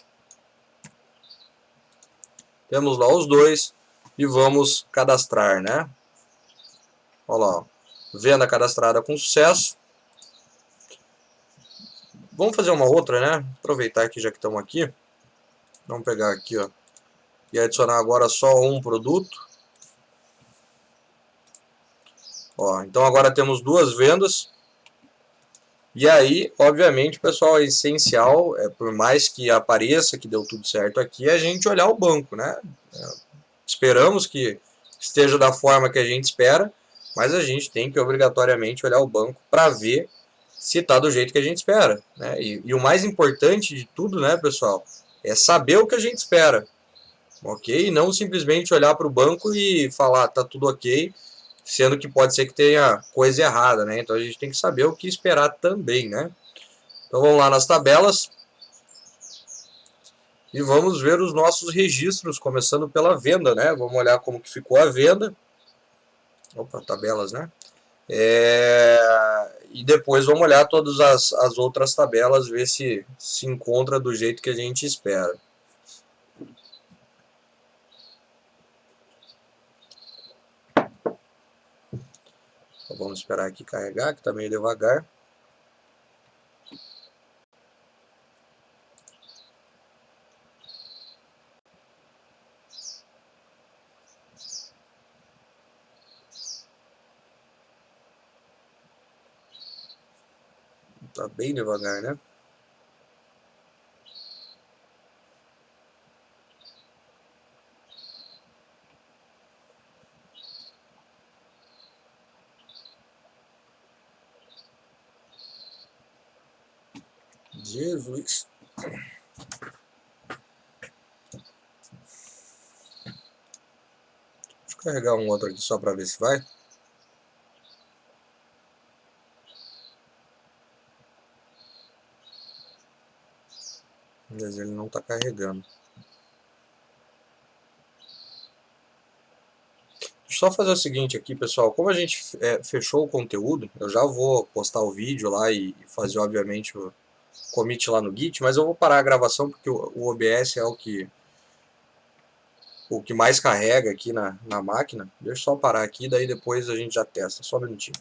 temos lá os 2 e vamos cadastrar, né? Olha lá, venda cadastrada com sucesso. Vamos fazer uma outra, né? Aproveitar que já que estamos aqui. Vamos pegar aqui, ó, e adicionar agora só um produto. Ó, então agora temos 2 vendas. E aí, obviamente, pessoal, é essencial, por mais que apareça que deu tudo certo aqui, a gente olhar o banco, né? Esperamos que esteja da forma que a gente espera, mas a gente tem que obrigatoriamente olhar o banco para ver se está do jeito que a gente espera, né? E o mais importante de tudo, né, pessoal, é saber o que a gente espera, ok? E não simplesmente olhar para o banco e falar tá tudo ok, sendo que pode ser que tenha coisa errada, né? Então a gente tem que saber o que esperar também, né? Então vamos lá nas tabelas e vamos ver os nossos registros, começando pela venda, né? Vamos olhar como que ficou a venda. Opa, tabelas, né? E depois vamos olhar todas as outras tabelas, ver se encontra do jeito que a gente espera. Então vamos esperar aqui carregar, que está meio devagar. Está bem devagar, né? Jesus. Deixa eu carregar um outro aqui só para ver se vai. Mas ele não está carregando. Deixa eu só fazer o seguinte aqui, pessoal. Como a gente fechou o conteúdo, eu já vou postar o vídeo lá e fazer, obviamente, o commit lá no Git, mas eu vou parar a gravação porque o OBS é o que mais carrega aqui na máquina. Deixa eu só parar aqui, daí depois a gente já testa. Só um minutinho.